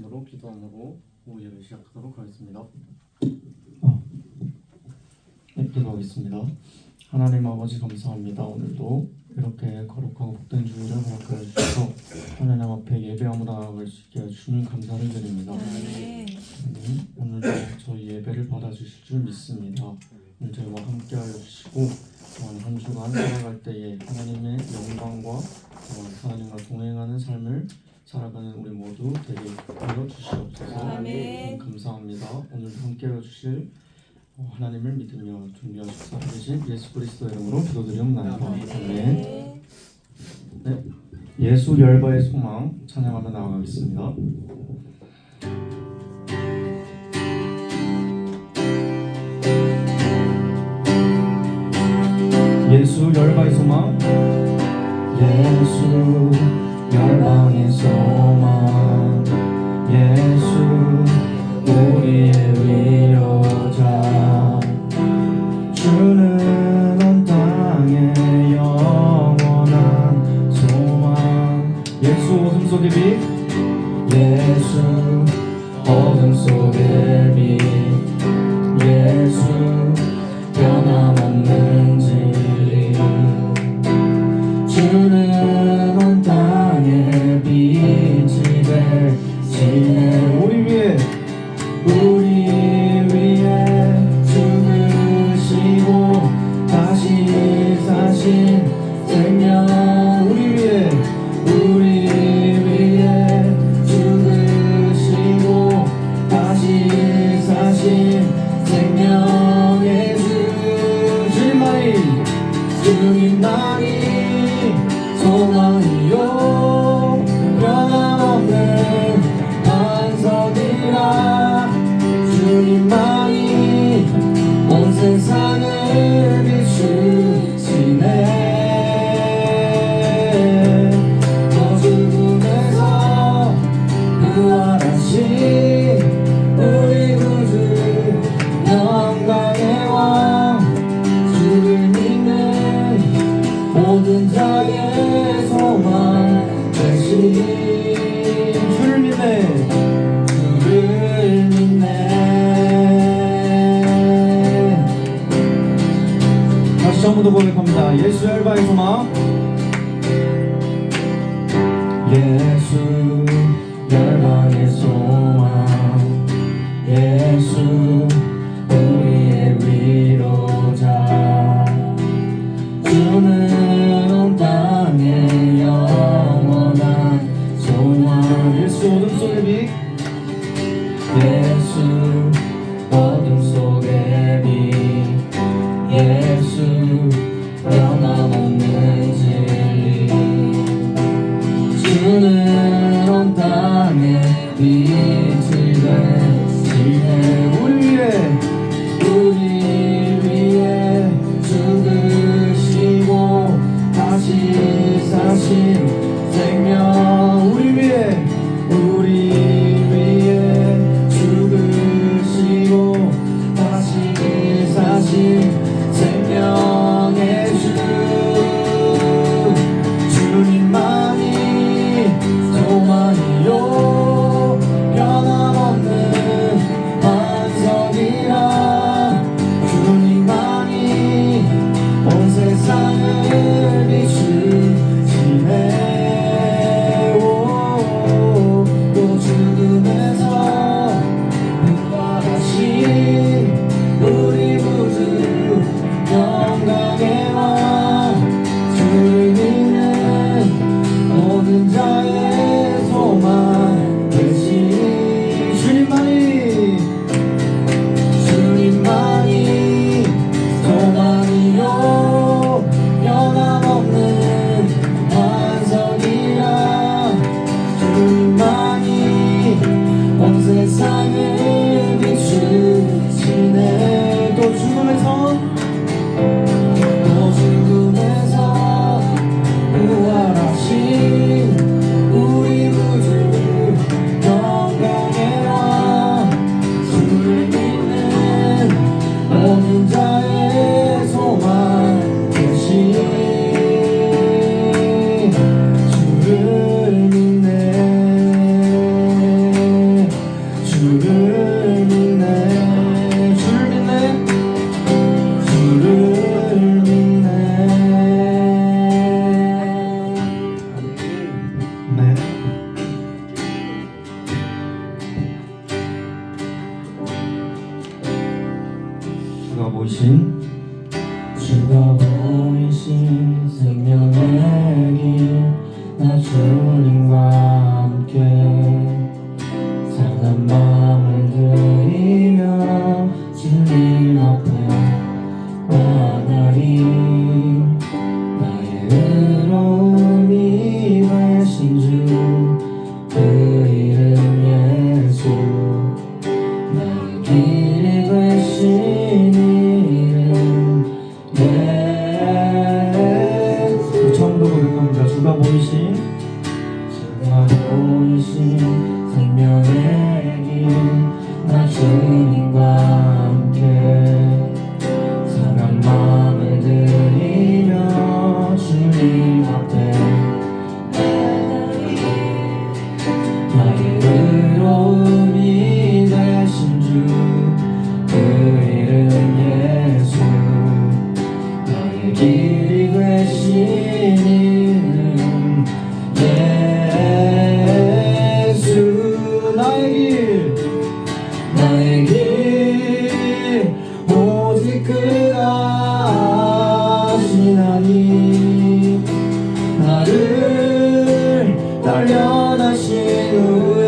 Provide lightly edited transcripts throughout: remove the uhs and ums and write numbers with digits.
말씀으로 기도함으로 오후 예배 시작하도록 하겠습니다. 기도하겠습니다. 하나님 아버지 감사합니다. 오늘도 이렇게 거룩하고 복된 주일을 허락하여 주셔서 하나님 앞에 예배하며 나아갈 수 있게 해주시는 감사를 드립니다. 오늘도 저희 예배를 받아주실 줄 믿습니다. 오늘 저희와 함께하여 주시고 한 주간 살아갈 때에 하나님의 영광과 하나님과 동행하는 삶을 살아가는 우리 모두 되게 하여 주시옵소서. 아멘. 감사합니다. 오늘도 함께하여 주실 하나님을 믿으며 존귀하시고 살아계신 예수 그리스도의 이름으로 기도드리옵나이다. 아멘. 네, 예수 열바의 소망 찬양하며 나아가겠습니다. 예수 열방의 소망. 예수 열방의 소망. 예수 우리의 위로자. 주는 온 땅의 영원한 소망. 예수 어둠 속의 빛. 예수 어둠 속의 빛. 예수 변함없는 진리. 주는 온 땅의 빛이 되시네. 우리 위에 죽으시고 다시 사신 생명. 우리 위에 죽으시고 다시 사신 생명의 주님만이 소망이요 변함없는 반석이라. 주님만이 온 세상을 비추시네. 저 죽음에서 부활하신 우리 구주 영광의 왕. 주를 믿는 모든 자의 소망 되신. 주를 믿네. 주를 믿네. 다시 전부도 고백합니다. 예수 열방의 소망. 예수 열방의 소망. 예수 우리의 위로자. 주는 온 땅의 영원한 소망. 예수 어둠 속의 빛. 예수 어둠 속의 빛. 예수 변함없는 진리. 주는 온 땅의 빛이 되시네. 우리 위에 죽으시고 다시 사신 생명. 우리 위에 죽으시고 보이신 생명의 길 나 주님과 함께 상한 마음을 드리며 주님 앞에 나아가리 나의 의로움이 되신 주 그 이름 예수 나의 길이 되신 이름 예수 처음부터 고백합니다. 주가 보이신 생명의 길 나 주님과 함께 상한 마음을 드리며 주님 앞에 나의 의로움이 되신 주 그 이름 예수 나의 길이 되신 이름 예수 나의 길 오직 그가 하시나니 나를 단련하신 후에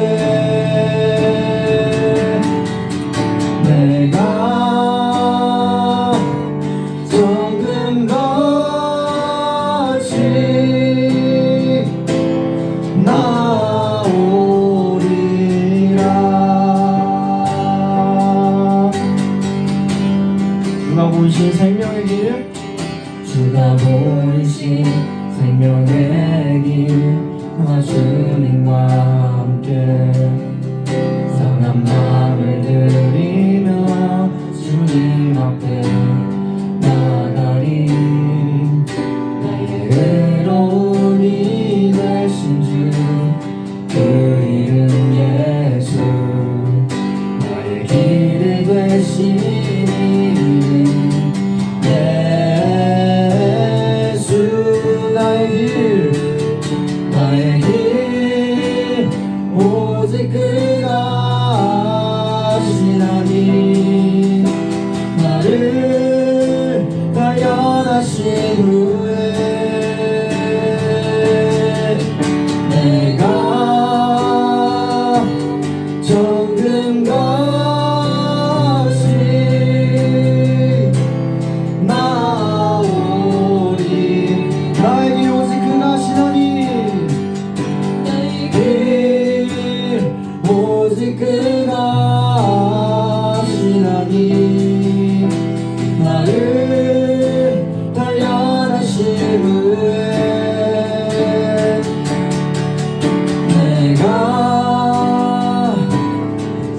내가 정금같이 나오리라. 주가 보이신 생명의 길 주가 보이신 생명의 길 나 주님과 함께 상한 마음을 드리며 주님 앞에 나가리 나의 의로움이 되신 주 그 이름 예수 나의 길이 되신 이름 예수 나의 길 오직 그가 하시나니 나를 단련하신 후에 내가 정금같이 나오리 나의 길 오직 그가 하시나니 나의 길 오직 그가 하시나니 나를 단련하신 후에 내가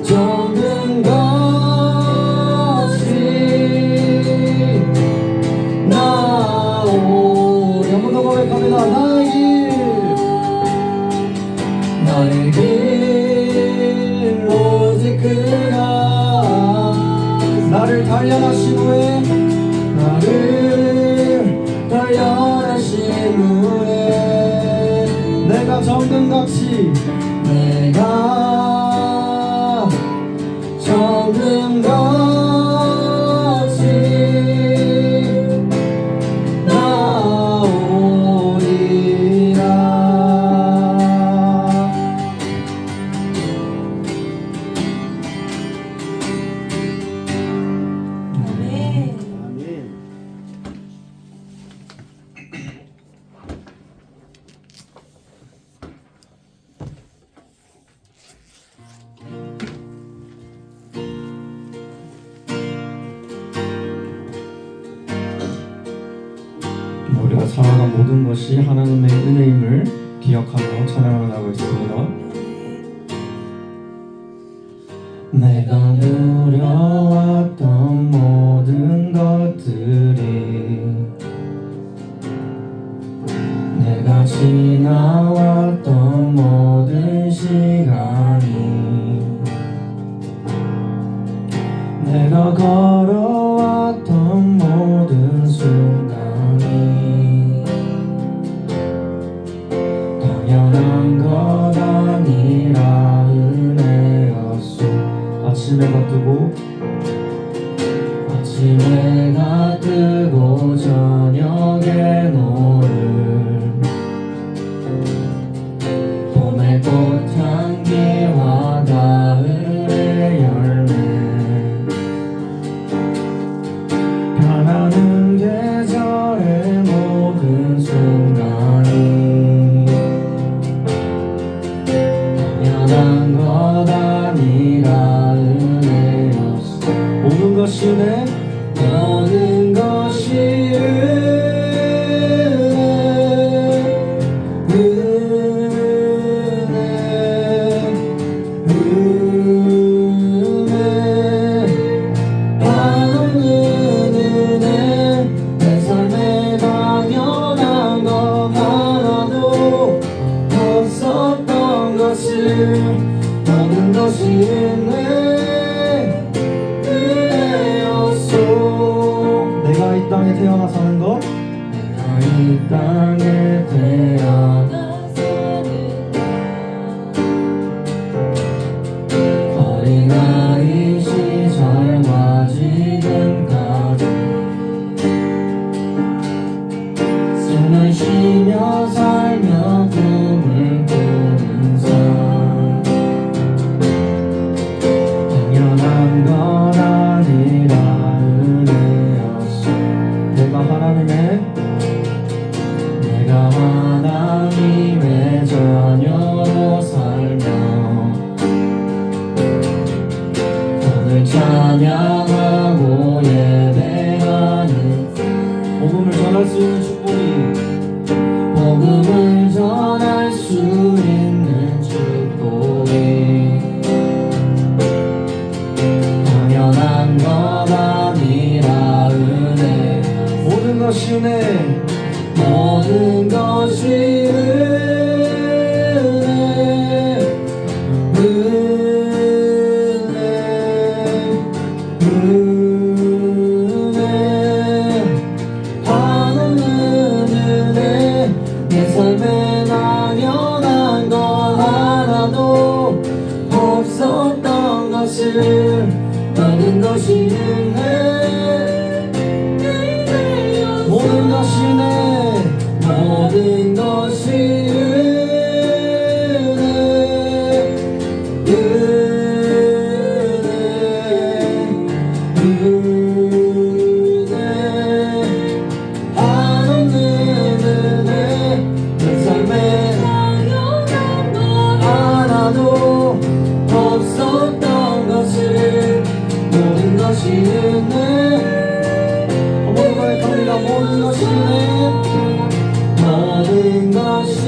정금같이 나오리 한 번 더 고백합니다. 나의 길 오직 그가 나를 단련하신 후에 나를 단련하신 후에 내가 정금같이 우리가 살아간 모든 것이 하나님의 은혜임을 기억하며 찬양을 나가겠습니다. 내가 누려왔던 모든 것들이 내가 지나왔던 모든 시간이 내가 걸어왔던 모든 순간이 당연한 것 아니라 은혜였소. 아침해가 뜨고 아침해가 뜨고 저녁에 노을 봄의 꽃향기와 가을의 열매 변하는 계절의 모든 순간이 당연한 것 아니라 은혜였어. 모든 것이 내 모든 것이 한없는 은혜 내 삶에 당연한 것 하나도 없었던 것을 모든 것이 은혜였소. 내가 이 땅에 태어나 사는 것 내가 이 땅에 태어나 사는 것 어린아이 시절과 지금까지 숨을 쉬며 살며 꿈을 꾸는 삶 당연한 것 아니라 은혜였어. 내가 하나님의 자녀로 살며 오늘 찬양하고 예배하는 복음을 전할 수 있는 축복이 복음을 전할 수 있는 축복이 당연한 것 아니라 은혜 모든 것이 은혜 모든 것이 은혜 한없는 은혜 내 삶에 당연한 것 하나도 없었던 것을 모든 것이 은혜 모든 것이 은혜 모든 것이 은혜 한없는 은혜 내 삶에 당연한 것 하나도 없었던 것을 모든 것이 은혜 모든 고백합니다. 모든 것이 은혜 모든 것이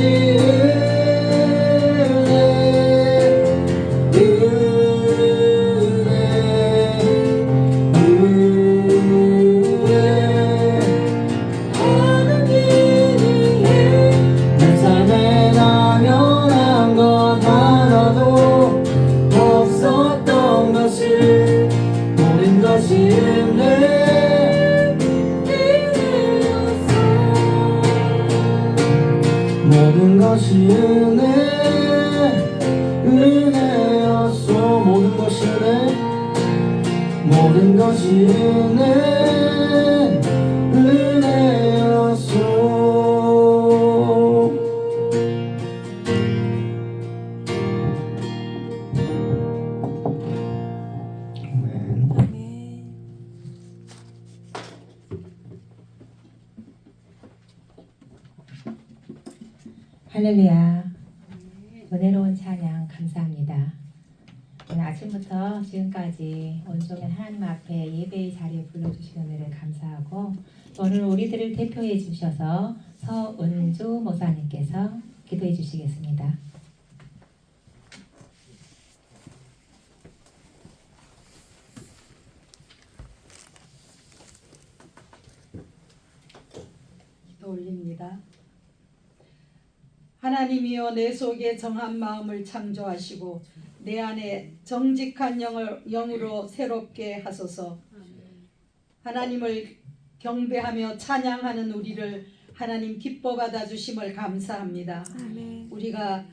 내 삶에 당연한 것 하나도 없었던 것을 모든 것이 모든 것이 은혜였소. 모든 것이 은혜 모든 것이 은혜였소. 할렐루야. 은혜로운 찬양 감사합니다. 오늘 아침부터 지금까지 온종일 하나님 앞에 예배의 자리에 불러주신 은혜를 감사하고 오늘 우리들을 대표해 주셔서 서은주 목사님께서 기도해 주시겠습니다. 기도 올립니다. 하나님이여 내 속에 정한 마음을 창조하시고 내 안에 정직한 영으로 새롭게 하소서. 하나님을 경배하며 찬양하는 우리를 하나님 기뻐 받아주심을 감사합니다. 우리가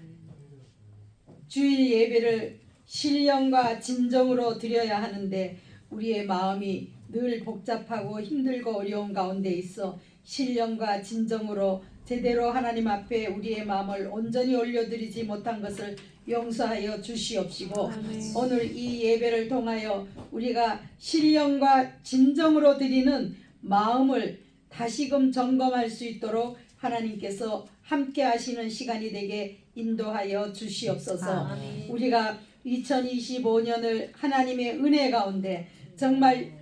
주일 예배를 신령과 진정으로 드려야 하는데 우리의 마음이 늘 복잡하고 힘들고 어려운 가운데 있어 신령과 진정으로 제대로 하나님 앞에 우리의 마음을 온전히 올려드리지 못한 것을 용서하여 주시옵시고 오늘 이 예배를 통하여 우리가 신령과 진정으로 드리는 마음을 다시금 점검할 수 있도록 하나님께서 함께 하시는 시간이 되게 인도하여 주시옵소서. 우리가 2025년을 하나님의 은혜 가운데 정말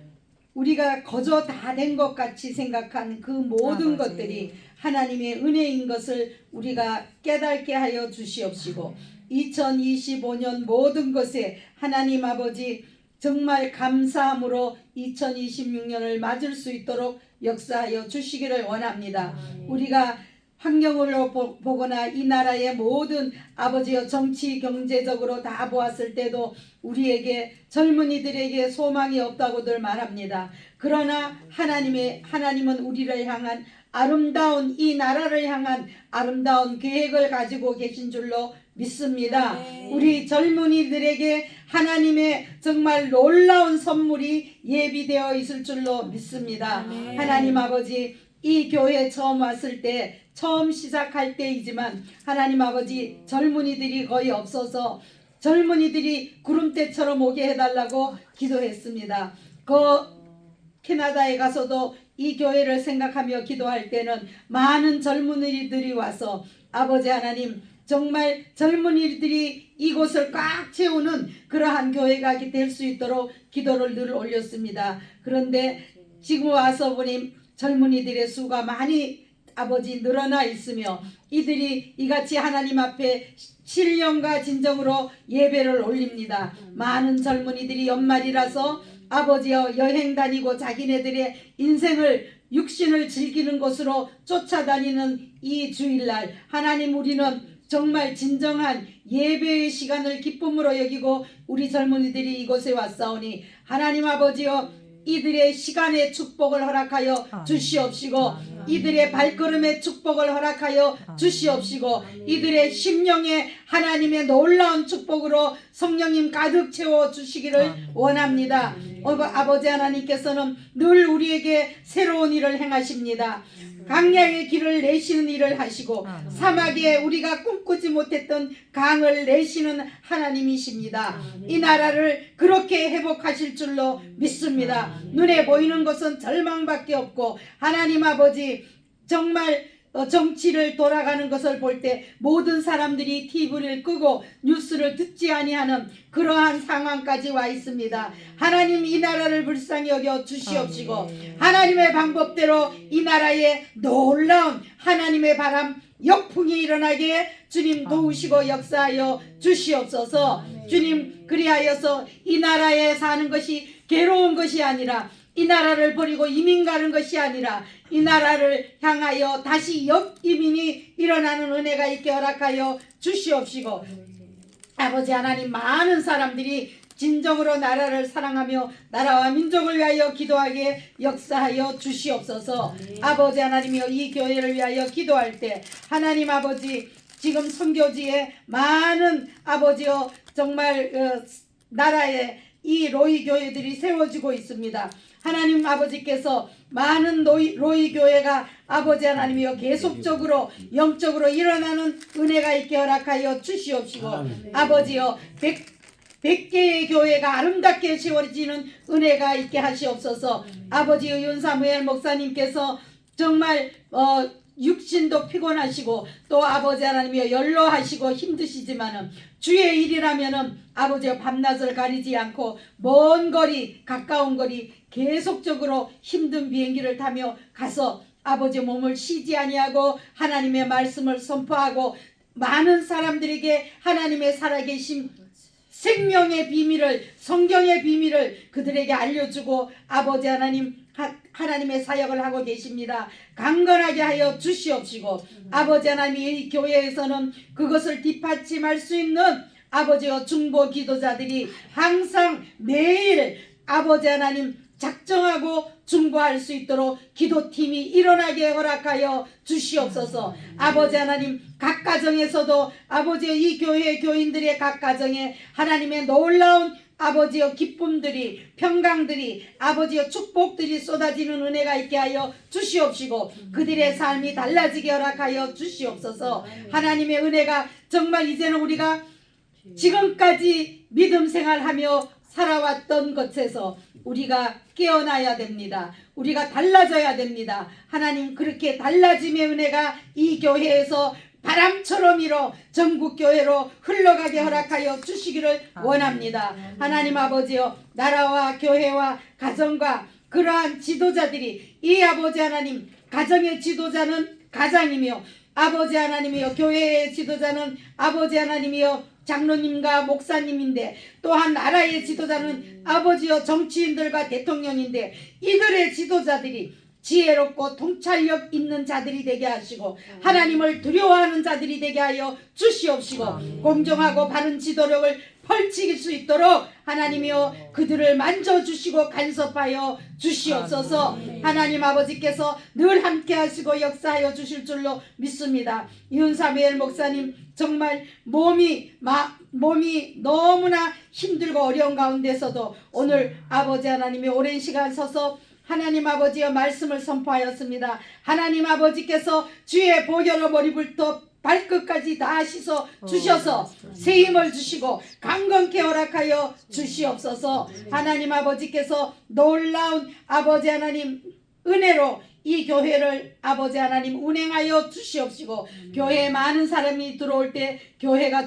우리가 거저 다 된 것 같이 생각한 그 모든 것들이 하나님의 은혜인 것을 우리가 깨닫게 하여 주시옵시고 2025년 모든 것에 하나님 아버지 정말 감사함으로 2026년을 맞을 수 있도록 역사하여 주시기를 원합니다. 우리가 환경으로 보거나 이 나라의 모든 아버지여 정치 경제적으로 다 보았을 때도 우리에게 젊은이들에게 소망이 없다고들 말합니다. 그러나 하나님은 우리를 향한 아름다운 이 나라를 향한 아름다운 계획을 가지고 계신 줄로 믿습니다. 우리 젊은이들에게 하나님의 정말 놀라운 선물이 예비되어 있을 줄로 믿습니다. 하나님 아버지 이 교회 처음 왔을 때 처음 시작할 때이지만 하나님 아버지 젊은이들이 거의 없어서 젊은이들이 구름대처럼 오게 해달라고 기도했습니다. 캐나다에 가서도 이 교회를 생각하며 기도할 때는 많은 젊은이들이 와서 아버지 하나님 정말 젊은이들이 이곳을 꽉 채우는 그러한 교회가 될 수 있도록 기도를 늘 올렸습니다. 그런데 지금 와서 보니 젊은이들의 수가 많이 아버지 늘어나 있으며 이들이 이같이 하나님 앞에 신령과 진정으로 예배를 올립니다. 많은 젊은이들이 연말이라서 아버지여 여행 다니고 자기네들의 인생을 육신을 즐기는 곳으로 쫓아다니는 이 주일날 하나님 우리는 정말 진정한 예배의 시간을 기쁨으로 여기고 우리 젊은이들이 이곳에 왔사오니 하나님 아버지여 이들의 시간의 축복을 허락하여 주시옵시고 이들의 발걸음의 축복을 허락하여 주시옵시고 이들의 심령에 하나님의 놀라운 축복으로 성령님 가득 채워 주시기를 원합니다. 아버지 하나님께서는 늘 우리에게 새로운 일을 행하십니다. 강량의 길을 내시는 일을 하시고 사막에 우리가 꿈꾸지 못했던 강을 내시는 하나님이십니다. 이 나라를 그렇게 회복하실 줄로 믿습니다. 눈에 보이는 것은 절망밖에 없고 하나님 아버지 정말 정치를 돌아가는 것을 볼 때 모든 사람들이 TV를 끄고 뉴스를 듣지 아니하는 그러한 상황까지 와 있습니다. 하나님 이 나라를 불쌍히 여겨 주시옵시고 하나님의 방법대로 이 나라에 놀라운 하나님의 바람 역풍이 일어나게 주님 도우시고 역사하여 주시옵소서. 주님 그리하여서 이 나라에 사는 것이 괴로운 것이 아니라 이 나라를 버리고 이민 가는 것이 아니라 이 나라를 향하여 다시 역이민이 일어나는 은혜가 있게 허락하여 주시옵시고 아버지 하나님 많은 사람들이 진정으로 나라를 사랑하며 나라와 민족을 위하여 기도하게 역사하여 주시옵소서. 아버지 하나님이여 이 교회를 위하여 기도할 때 하나님 아버지 지금 선교지에 많은 아버지여 정말 나라에 이 로이 교회들이 세워지고 있습니다. 하나님 아버지께서 많은 로이 교회가 아버지 하나님이여 계속적으로 영적으로 일어나는 은혜가 있게 허락하여 주시옵시고 아버지여 100개의 교회가 아름답게 세워지는 은혜가 있게 하시옵소서. 아버지 윤사무엘 목사님께서 정말 육신도 피곤하시고 또 아버지 하나님이여 연로하시고 힘드시지만은 주의 일이라면은 아버지여 밤낮을 가리지 않고 먼 거리 가까운 거리 계속적으로 힘든 비행기를 타며 가서 아버지 몸을 쉬지 아니하고 하나님의 말씀을 선포하고 많은 사람들에게 하나님의 살아계심 생명의 비밀을 성경의 비밀을 그들에게 알려주고 아버지 하나님의 사역을 하고 계십니다. 강건하게 하여 주시옵시고 아버지 하나님 이 교회에서는 그것을 뒷받침할 수 있는 아버지와 중보 기도자들이 항상 매일 아버지 하나님 작정하고 중보할 수 있도록 기도팀이 일어나게 허락하여 주시옵소서. 아버지 하나님 각 가정에서도 아버지 이 교회 교인들의 각 가정에 하나님의 놀라운 아버지여 기쁨들이 평강들이 아버지여 축복들이 쏟아지는 은혜가 있게 하여 주시옵시고 그들의 삶이 달라지게 허락하여 주시옵소서. 하나님의 은혜가 정말 이제는 우리가 지금까지 믿음 생활하며 살아왔던 것에서 우리가 깨어나야 됩니다. 우리가 달라져야 됩니다. 하나님 그렇게 달라짐의 은혜가 이 교회에서 바람처럼 일어 전국교회로 흘러가게 허락하여 주시기를 원합니다. 하나님 아버지여 나라와 교회와 가정과 그러한 지도자들이 이 아버지 하나님 가정의 지도자는 가장이며 아버지 하나님이여 교회의 지도자는 아버지 하나님이여 장로님과 목사님인데 또한 나라의 지도자는 아버지여 정치인들과 대통령인데 이들의 지도자들이 지혜롭고 통찰력 있는 자들이 되게 하시고 하나님을 두려워하는 자들이 되게 하여 주시옵시고 공정하고 바른 지도력을 펼칠 수 있도록 하나님이여 그들을 만져주시고 간섭하여 주시옵소서. 하나님 아버지께서 늘 함께 하시고 역사하여 주실 줄로 믿습니다. 윤사무엘 목사님 정말 몸이 너무나 힘들고 어려운 가운데서도 오늘 아버지 하나님이 오랜 시간 서서 하나님 아버지의 말씀을 선포하였습니다. 하나님 아버지께서 주의 보혈로 머리부터 발끝까지 다 씻어 주셔서 새 힘을 주시고 강건케 허락하여 주시옵소서. 하나님 아버지께서 놀라운 아버지 하나님 은혜로 이 교회를 아버지 하나님 운행하여 주시옵시고 교회에 많은 사람이 들어올 때 교회가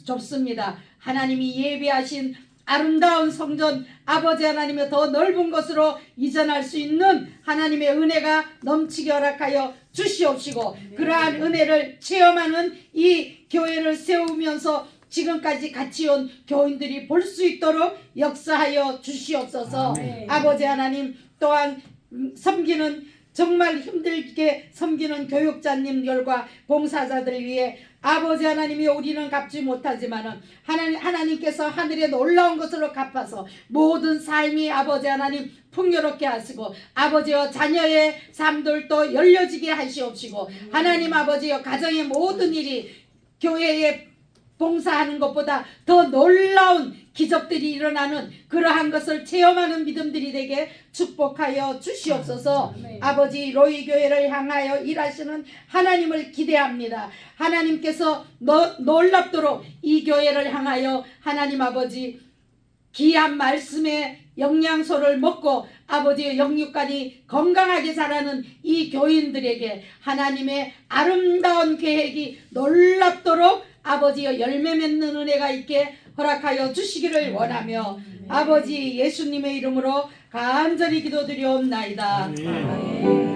좁습니다. 하나님이 예비하신 아름다운 성전 아버지 하나님의 더 넓은 곳으로 이전할 수 있는 하나님의 은혜가 넘치게 허락하여 주시옵시고 그러한 은혜를 체험하는 이 교회를 세우면서 지금까지 같이 온 교인들이 볼 수 있도록 역사하여 주시옵소서. 아버지 하나님 또한 섬기는 정말 힘들게 섬기는 교육자님들과 봉사자들 위해 아버지 하나님이 우리는 갚지 못하지만은 하나님께서 하늘에 놀라운 것으로 갚아서 모든 삶이 아버지 하나님 풍요롭게 하시고 아버지여 자녀의 삶들도 열려지게 하시옵시고 하나님 아버지여 가정의 모든 일이 교회에 봉사하는 것보다 더 놀라운 기적들이 일어나는 그러한 것을 체험하는 믿음들이 되게 축복하여 주시옵소서. 아버지 로이 교회를 향하여 일하시는 하나님을 기대합니다. 하나님께서 놀랍도록 이 교회를 향하여 하나님 아버지 귀한 말씀의 영양소를 먹고 아버지의 영육간이 건강하게 자라는 이 교인들에게 하나님의 아름다운 계획이 놀랍도록 아버지여 열매 맺는 은혜가 있게 허락하여 주시기를 원하며 아버지 예수님의 이름으로 간절히 기도드리옵나이다. 아멘.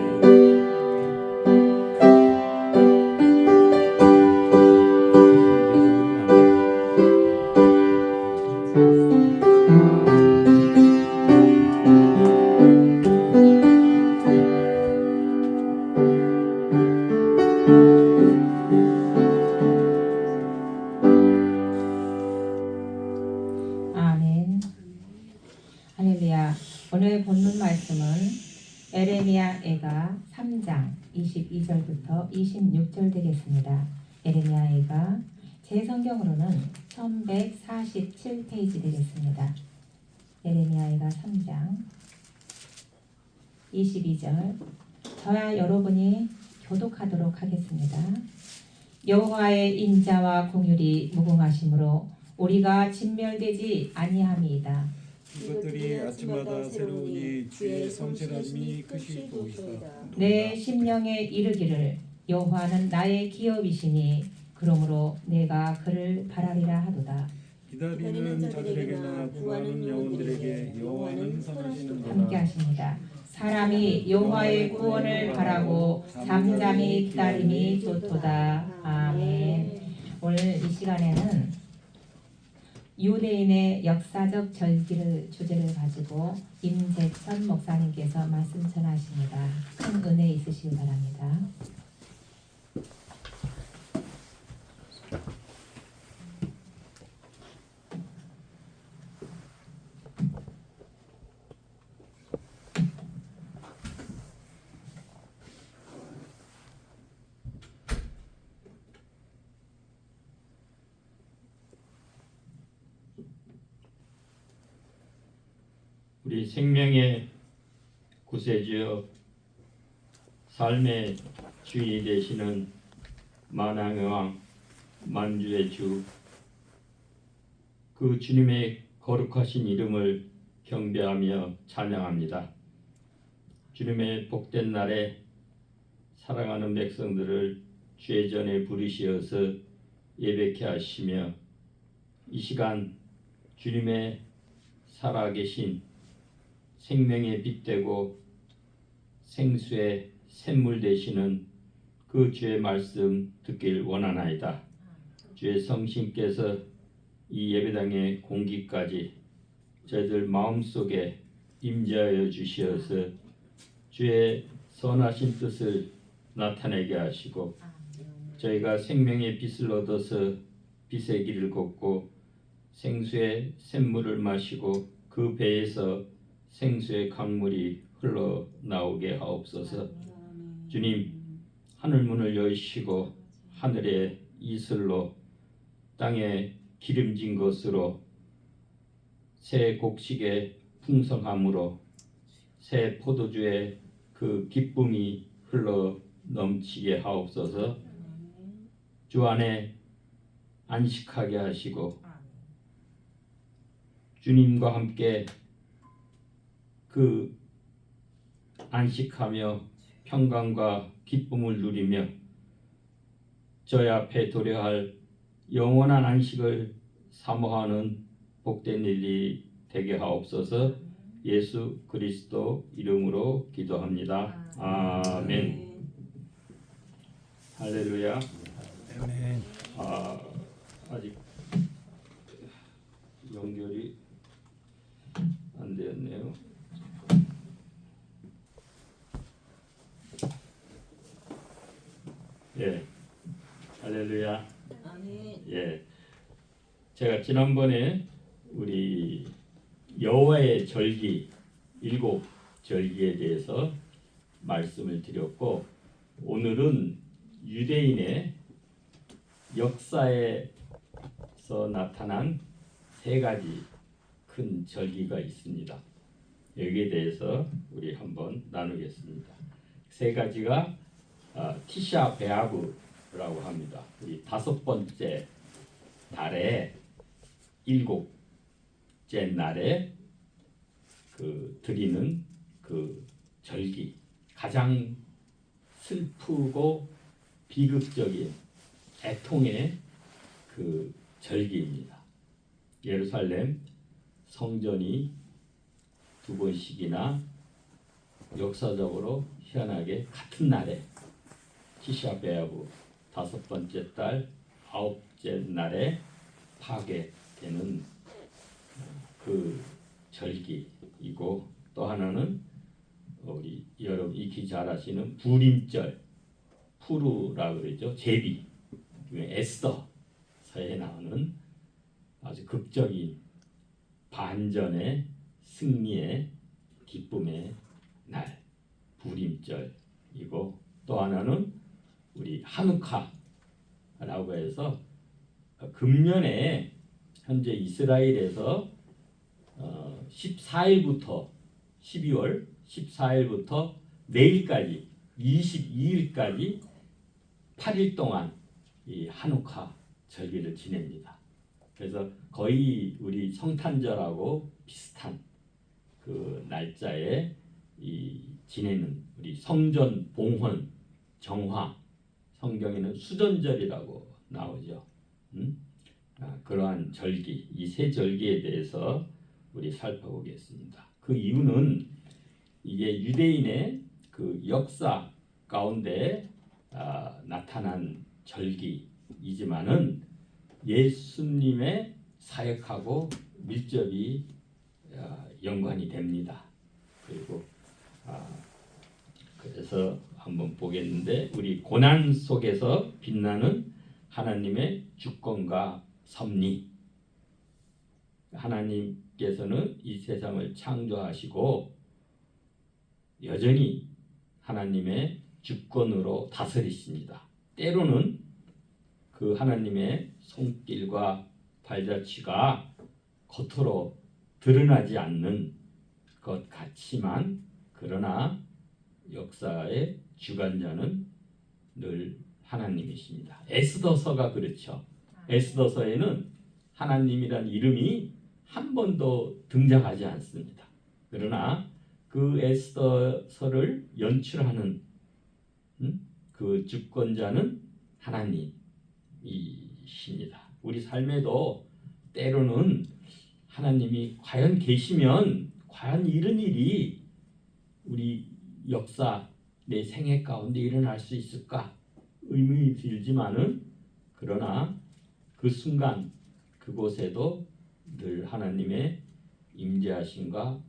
할렐루야. 오늘 본문 말씀은 에레미야 애가 3장 22절부터 26절 되겠습니다. 에레미야 애가 제 성경으로는 1147페이지 되겠습니다. 에레미야 애가 3장 22절 저야 여러분이 교독하도록 하겠습니다. 여호와의 인자와 공율이 무궁하심으로 우리가 진멸되지 아니함이이다. 이것들이 아침마다 새로우니 주의 성실함이 크시도이다. 내 심령에 이르기를 여호와는 나의 기업이시니 그러므로 내가 그를 바라리라 하도다. 기다리는 자들에게나 구하는 영혼들에게 여호와는 선하시는도다. 함께 하십니다. 사람이 여호와의 구원을 바라고 잠잠히 기다림이 좋도다. 아멘. 오늘 이 시간에는 유대인의 역사적 절기를 주제를 가지고 임재천 목사님께서 말씀 전하십니다. 큰 은혜 있으시기 바랍니다. 우리 생명의 구세주여 삶의 주인이 되시는 만왕의 왕 만주의 주 그 주님의 거룩하신 이름을 경배하며 찬양합니다. 주님의 복된 날에 사랑하는 백성들을 주의 전에 부르시어서 예배케 하시며 이 시간 주님의 살아계신 생명의 빛 되고 생수의 샘물 되시는 그 주의 말씀 듣길 원하나이다. 주의 성신께서 이 예배당의 공기까지 저희들 마음속에 임재하여 주시어서 주의 선하신 뜻을 나타내게 하시고 저희가 생명의 빛을 얻어서 빛의 길을 걷고 생수의 샘물을 마시고 그 배에서 생수의 강물이 흘러나오게 하옵소서. 주님, 하늘 문을 여시고 하늘의 이슬로 땅에 기름진 것으로 새 곡식의 풍성함으로 새 포도주의 그 기쁨이 흘러 넘치게 하옵소서. 주 안에 안식하게 하시고 주님과 함께 그 안식하며 평강과 기쁨을 누리며 저희 앞에 도래할 영원한 안식을 사모하는 복된 일이 되게 하옵소서. 예수 그리스도 이름으로 기도합니다. 아멘. 할렐루야. 아멘. 아직 연결이 안 되었네요. 예, 할렐루야. 예, 제가 지난번에 우리 여호와의 절기 7 절기에 대해서 말씀을 드렸고 오늘은 유대인의 역사에서 나타난 3가지 큰 절기가 있습니다. 여기에 대해서 우리 한번 나누겠습니다. 3가지가 티샤 베아브라고 합니다. 우리 5번째 달에 7째 날에 그 드리는 그 절기, 가장 슬프고 비극적인 애통의 그 절기입니다. 예루살렘 성전이 2번씩이나 역사적으로 희한하게 같은 날에 티샤 베아브 5번째 달 9째 날에 파괴되는 그 절기이고 또 하나는 우리 여러분 익히 잘 아시는 불임절 푸르라 그러죠. 제비 에스더서에 나오는 아주 극적인 반전의 승리의 기쁨의 날 불임절이고 또 하나는 우리 하누카라고 해서 금년에 현재 이스라엘에서 14일부터 12월 14일부터 내일까지 22일까지 8일 동안 이 하누카 절기를 지냅니다. 그래서 거의 우리 성탄절하고 비슷한 그 날짜에 이 지내는 우리 성전 봉헌 정화 성경에는 수전절이라고 나오죠. 그러한 절기 이 3절기에 대해서 우리 살펴보겠습니다. 그 이유는 이게 유대인의 그 역사 가운데 나타난 절기이지만은 예수님의 사역하고 밀접히 연관이 됩니다. 그리고 그래서 한번 보겠는데 우리 고난 속에서 빛나는 하나님의 주권과 섭리. 하나님께서는 이 세상을 창조하시고 여전히 하나님의 주권으로 다스리십니다. 때로는 그 하나님의 손길과 발자취가 겉으로 드러나지 않는 것 같지만 그러나 역사의 주관자는 늘 하나님이십니다. 에스더서가 그렇죠. 에스더서에는 하나님이란 이름이 한 번도 등장하지 않습니다. 그러나 그 에스더서를 연출하는 그 주권자는 하나님이십니다. 우리 삶에도 때로는 하나님이 과연 계시면 과연 이런 일이 우리 역사 내 생애 가운데 일어날 수 있을까 의문이 들지만은 그러나 그 순간 그곳에도 늘 하나님의 임재하심과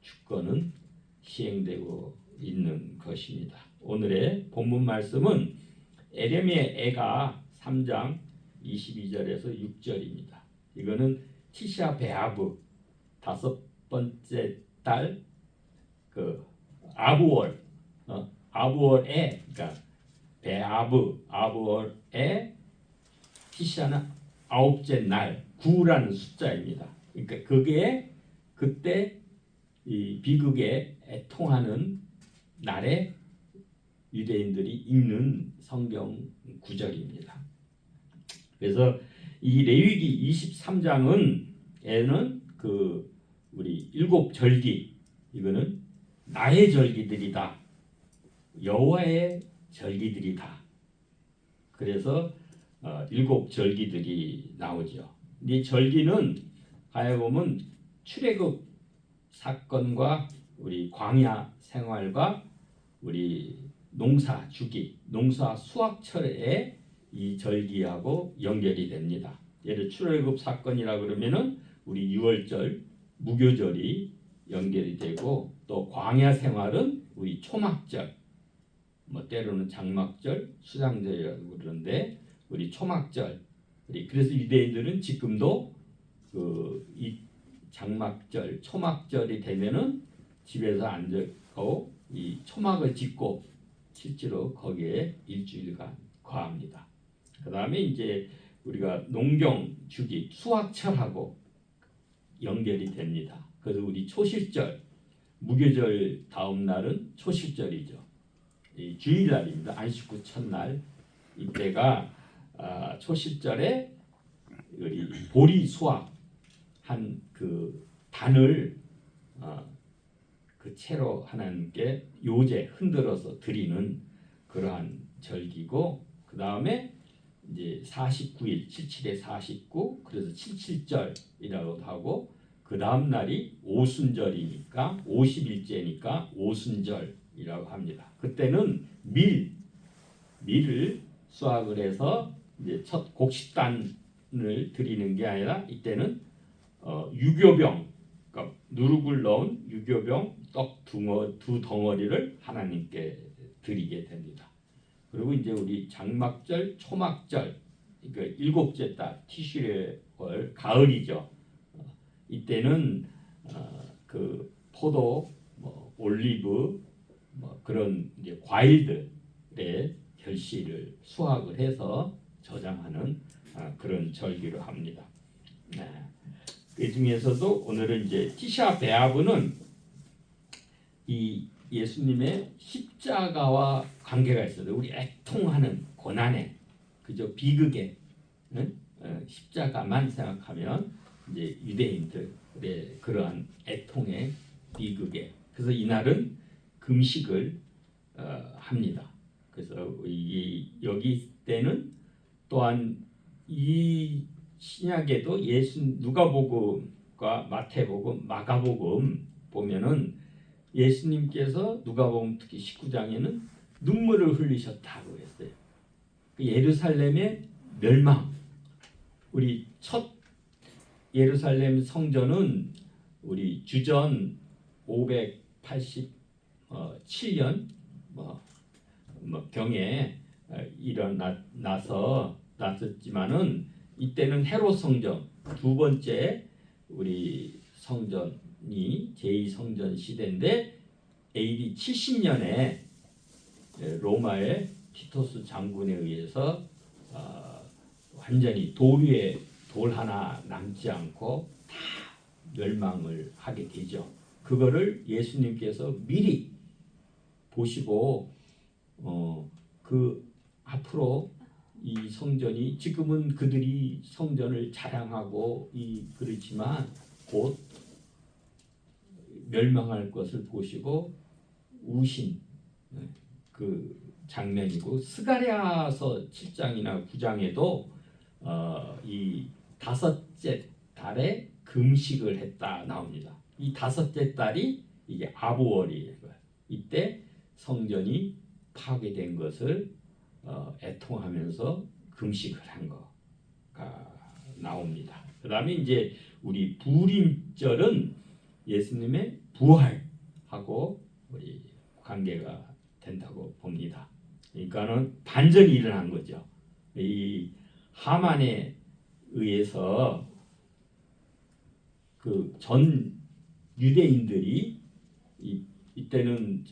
주권은 시행되고 있는 것입니다. 오늘의 본문 말씀은 에레미야 애가 3장 22절에서 6절입니다. 이거는 티샤 베아브 다섯 번째 달 그 아부월 아부월에 그러니까 아부월에 티샤는 아홉째 날 9라는 숫자입니다. 그러니까 그게 그때 이 비극에 애통하는 날에 유대인들이 읽는 성경 구절입니다. 그래서 이 레위기 23장은 에는 그 우리 일곱 절기 이거는 나의 절기들이다. 여호와의 절기들이다. 그래서 일곱 절기들이 나오죠. 이 절기는 가해 보면 출애굽 사건과 우리 광야 생활과 우리 농사 주기, 농사 수확철에 이 절기하고 연결이 됩니다. 예를 출애굽 사건이라 그러면은 우리 유월절, 무교절이 연결이 되고 또 광야 생활은 우리 초막절, 뭐 때로는 장막절, 수장절이라고 그러는데 우리 초막절, 그래서 유대인들은 지금도 이 장막절, 초막절이 되면은 집에서 앉고 이 초막을 짓고 실제로 거기에 일주일간 거합니다. 그 다음에 이제 우리가 농경 주기 수확철하고 연결이 됩니다. 그래서 우리 초실절, 무교절 다음 날은 초실절이죠. 이 주일날입니다. 안식구 첫날 이때가 초실절에 우리 보리 수확한 그 단을 그 채로 하나님께 요제 흔들어서 드리는 그러한 절기고 그 다음에 이제 49일 77에 49 그래서 77절이라고도 하고 그 다음 날이 오순절이니까 50일째니까 오순절이라고 합니다. 그때는 밀을 수확을 해서 이제 첫 곡식단을 드리는 게 아니라 이때는 유교병 그러니까 누룩을 넣은 유교병 떡 두 덩어리를 하나님께 드리게 됩니다. 그리고 이제 우리 장막절, 초막절, 그러니까 일곱째 달 티슈레월 가을이죠. 이때는 그 포도, 뭐 올리브, 뭐 그런 이제 과일들의 결실을 수확을 해서 저장하는 그런 절기로 합니다. 그 중에서도 오늘은 이제 티샤 베아브는 이 예수님의 십자가와 관계가 있어요. 우리 애통하는 고난에 그저 비극에 십자가만 생각하면 이제 유대인들의 그러한 애통의 비극에 그래서 이날은 금식을 합니다. 그래서 여기 때는 또한 이 신약에도 누가복음과 마태복음, 마가복음 보면은 예수님께서 누가복음 특히 19장에는 눈물을 흘리셨다고 했어요. 그 예루살렘의 멸망, 우리 첫 예루살렘 성전은 우리 주전 587년 경에 났었지만은 이때는 헤롯 성전 두 번째 우리 성전이 제2성전 시대인데 AD 70년에 로마의 티토스 장군에 의해서 완전히 돌 위에 돌 하나 남지 않고 다 멸망을 하게 되죠. 그거를 예수님께서 미리 보시고 그 앞으로 이 성전이 지금은 그들이 성전을 자랑하고 그렇지만 곧 멸망할 것을 보시고 우신 그 장면이고 스가랴서 7장이나 9장에도 이 다섯째 달에 금식을 했다 나옵니다. 이 다섯째 달이 이게 아부월이에요. 이때 성전이 파괴된 것을 애통하면서 금식을 한 거가 나옵니다. 그다음에 이제 우리 부림절은 예수님의 부활하고 우리 관계가 된다고 봅니다. 그러니까는 반전이 일어난 거죠. 이 하만에 의해서 그 전 유대인들이 이때는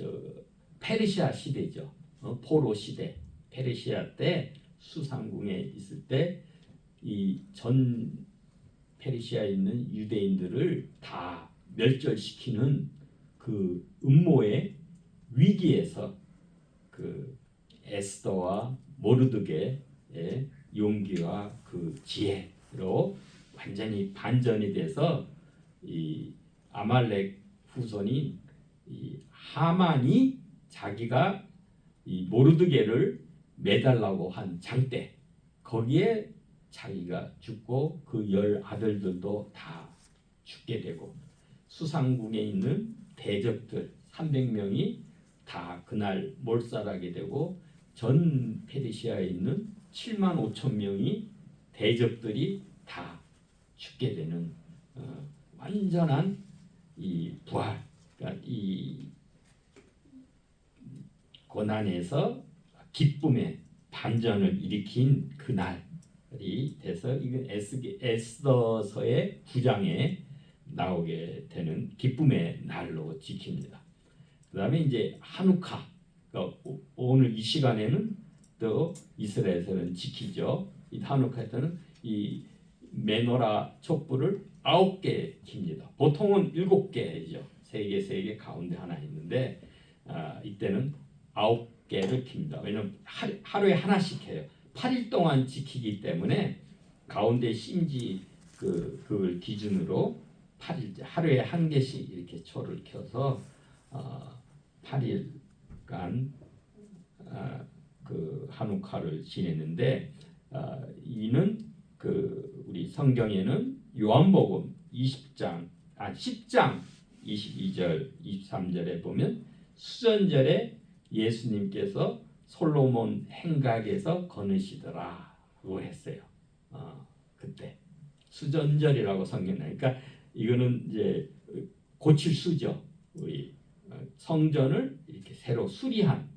페르시아 시대죠. 포로 시대. 페르시아 때 수상궁에 있을 때 이 전 페르시아에 있는 유대인들을 다 멸절시키는 그 음모의 위기에서 그 에스더와 모르드게의 용기와 그 지혜로 완전히 반전이 돼서 이 아말렉 후손인 이 하만이 자기가 이 모르드게를 매달라고 한 장대 거기에 자기가 죽고 그 10아들들도 다 죽게 되고 수상궁에 있는 대적들 300명이 다 그날 몰살하게 되고 전 페르시아에 있는 7만 5천 명이 대적들이 다 죽게 되는 완전한 이 부활, 그러니까 이 고난에서 기쁨의 반전을 일으킨 그날이 돼서 이건 에스더서의 9장에 나오게 되는 기쁨의 날로 지킵니다. 그다음에 이제 하누카, 그러니까 오늘 이 시간에는 또 이스라엘에서는 지키죠. 이 하누카 때는 이 메노라 촛불을 9개 킵니다. 보통은 7개죠. 3개 가운데 하나 있는데 이때는 9개를 킵니다. 왜냐하면 하루에 하나씩 해요. 8일 동안 지키기 때문에 가운데 심지 그걸 기준으로 8일 하루에 한 개씩 이렇게 초를 켜서 8일간 그 하누카를 지냈는데 이는 그 우리 성경에는 요한복음 10장 22절 23절에 보면 수전절에 예수님께서 솔로몬 행각에서 거느시더라고 했어요. 그때 수전절이라고 성경에 그러니까 이거는 이제 고칠 수죠. 우리 성전을 이렇게 새로 수리한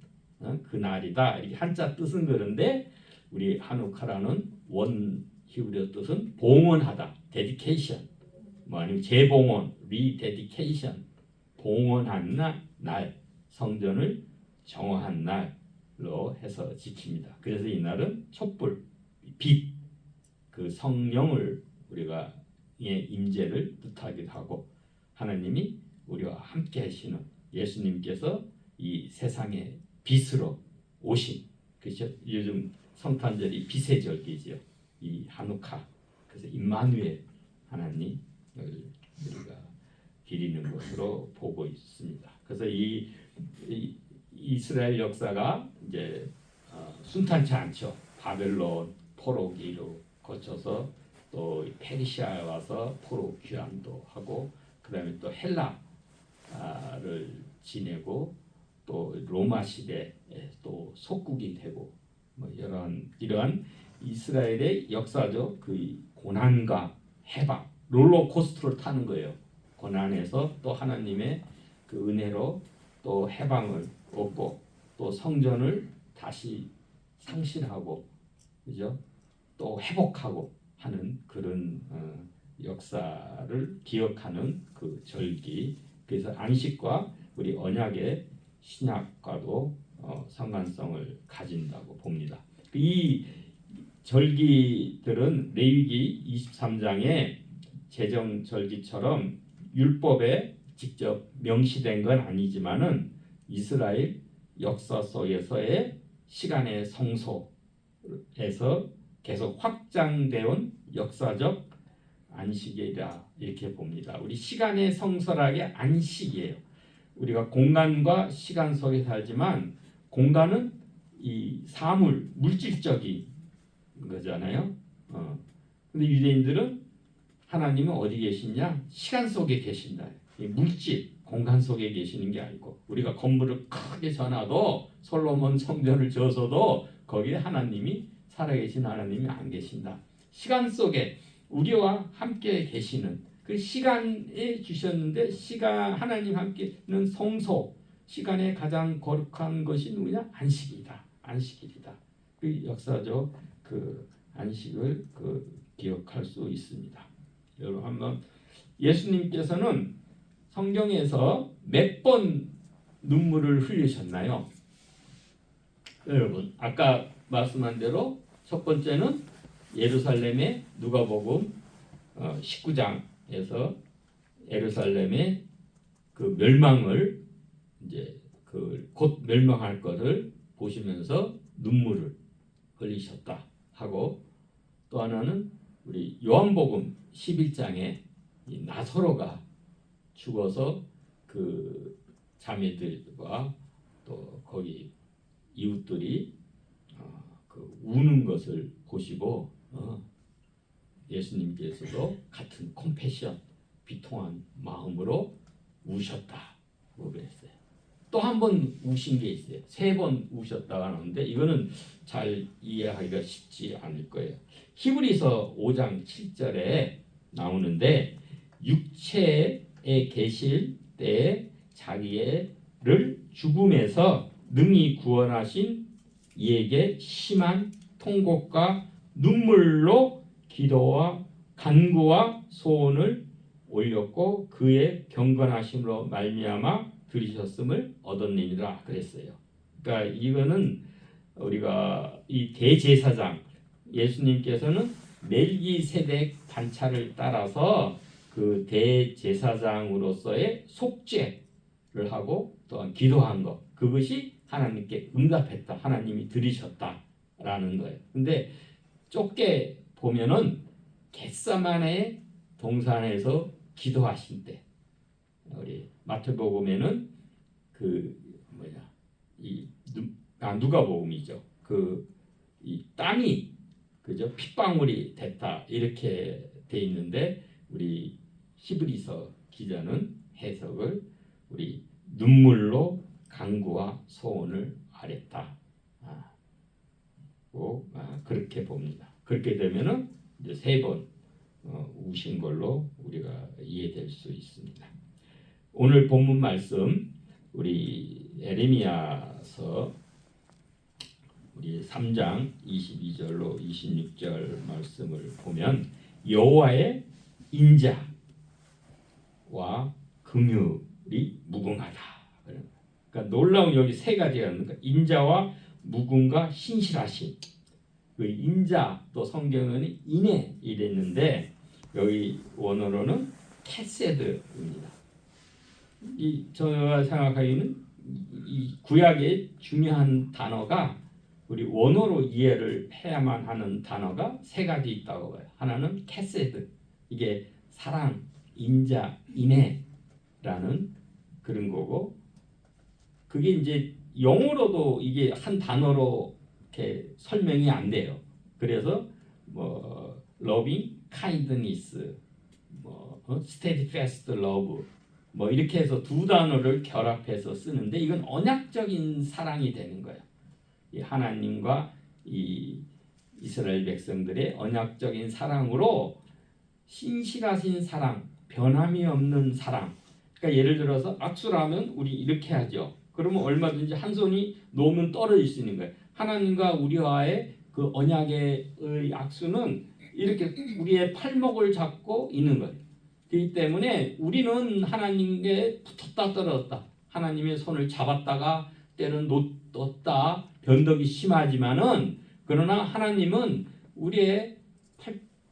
그 날이다. 이렇게 한자 뜻은 그런데 우리 하누카라는 원 히브리어 뜻은 봉헌하다, dedication, 뭐 아니면 재봉헌, rededication, 봉헌한 날, 성전을 정화한 날로 해서 지킵니다. 그래서 이 날은 촛불, 빛, 그 성령을 우리가 임재를 뜻하기도 하고 하나님이 우리와 함께 하시는 예수님께서 이 세상의 빛으로 오신 그렇죠? 요즘 성탄절이 빛의 절기죠. 이 하누카 그래서 임마누엘 하나님을 우리가 기리는 것으로 보고 있습니다. 그래서 이 이스라엘 역사가 이제 순탄치 않죠. 바벨론 포로기로 거쳐서 또 페르시아에 와서 포로 귀환도 하고 그다음에 또 헬라를 지내고 또 로마 시대에 또 속국이 되고 뭐 이러한 이스라엘의 역사적 그 고난과 해방 롤러코스터를 타는 거예요. 고난에서 또 하나님의 그 은혜로 또 해방을 얻고 또 성전을 다시 상실하고 그죠? 또 회복하고 하는 그런 역사를 기억하는 그 절기. 그래서 안식과 우리 언약의 신약과도 상관성을 가진다고 봅니다. 이 절기들은 레위기 23장의 제정 절기처럼 율법의 직접 명시된 건 아니지만은 이스라엘 역사 속에서의 시간의 성소에서 계속 확장되어 온 역사적 안식이라 이렇게 봅니다. 우리 시간의 성설하게 안식이에요. 우리가 공간과 시간 속에 살지만 공간은 이 사물, 물질적인 거잖아요. 근데 유대인들은 하나님은 어디 계시냐? 시간 속에 계신다. 이 물질, 공간 속에 계시는 게 아니고 우리가 건물을 크게 전하도 솔로몬 성전을 지어서도 거기에 하나님이 살아계신 하나님이 안 계신다. 시간 속에 우리와 함께 계시는 그 시간에 주셨는데 시간 하나님 함께는 성소 시간의 가장 거룩한 것이 누구냐? 안식이다. 안식일이다. 그 역사적 그 안식을 기억할 수 있습니다. 여러분 한번 예수님께서는 성경에서 몇 번 눈물을 흘리셨나요? 여러분 아까 말씀한 대로 첫 번째는 예루살렘의 누가복음 19장에서 예루살렘의 그 멸망을 이제 그 곧 멸망할 것을 보시면서 눈물을 흘리셨다 하고 또 하나는 우리 요한복음 11장에 이 나사로가 죽어서 그 자매들과 또 거기 이웃들이 그 우는 것을 보시고 예수님께서도 같은 컴패션 비통한 마음으로 우셨다고 그랬어요. 또 한 번 우신 게 있어요. 3번 우셨다가 나오는데 이거는 잘 이해하기가 쉽지 않을 거예요. 히브리서 5장 7절에 나오는데 육체에 계실 때에 자기를 죽음에서 능히 구원하신 이에게 심한 통곡과 눈물로 기도와 간구와 소원을 올렸고 그의 경건하심으로 말미암아 들으셨음을 얻었느니라 그랬어요. 그러니까 이거는 우리가 이 대제사장 예수님께서는 멜기세덱 반차를 따라서 그 대제사장으로서의 속죄를 하고 또한 기도한 것 그것이 하나님께 응답했다. 하나님이 들으셨다라는 거예요. 근데 좁게 보면은 겟세마네 동산에서 기도하신 때 우리 마태복음에는 누가복음이죠. 이 땀이 그죠 핏방울이 됐다 이렇게 돼 있는데 우리 히브리서 기자는 해석을 우리 눈물로 간구와 소원을 아랬다. 그렇게 봅니다. 그렇게 되면은 이제 3번 우신 걸로 우리가 이해될 수 있습니다. 오늘 본문 말씀 우리 에레미야서 우리 3장 22절로 26절 말씀을 보면 여호와의 인자와 긍휼이 무궁하다. 그러니까 놀라운 여기 3가지가 있는데 인자와 무궁과 신실하심. 그 인자 또 성경은 인애 이랬는데 여기 원어로는 캐세드입니다. 제가 생각하기에는 이 구약의 중요한 단어가 우리 원어로 이해를 해야만 하는 단어가 3가지 있다고 봐요. 하나는 캐세드 이게 사랑, 인자, 인애라는 그런 거고 그게 이제 영어로도 이게 한 단어로 이렇게 설명이 안 돼요. 그래서 뭐 loving, kindness, 뭐 steadfast love 뭐 이렇게 해서 2 단어를 결합해서 쓰는데 이건 언약적인 사랑이 되는 거예요. 이 하나님과 이 이스라엘 백성들의 언약적인 사랑으로 신실하신 사랑, 변함이 없는 사랑. 그러니까 예를 들어서 악수를 하면 우리 이렇게 하죠. 그러면 얼마든지 한 손이 놓으면 떨어질 수 있는 거예요. 하나님과 우리와의 그 언약의 악수는 이렇게 우리의 팔목을 잡고 있는 거예요. 그렇기 때문에 우리는 하나님께 붙었다 떨어졌다. 하나님의 손을 잡았다가 때는 놓았다. 변덕이 심하지만은 그러나 하나님은 우리의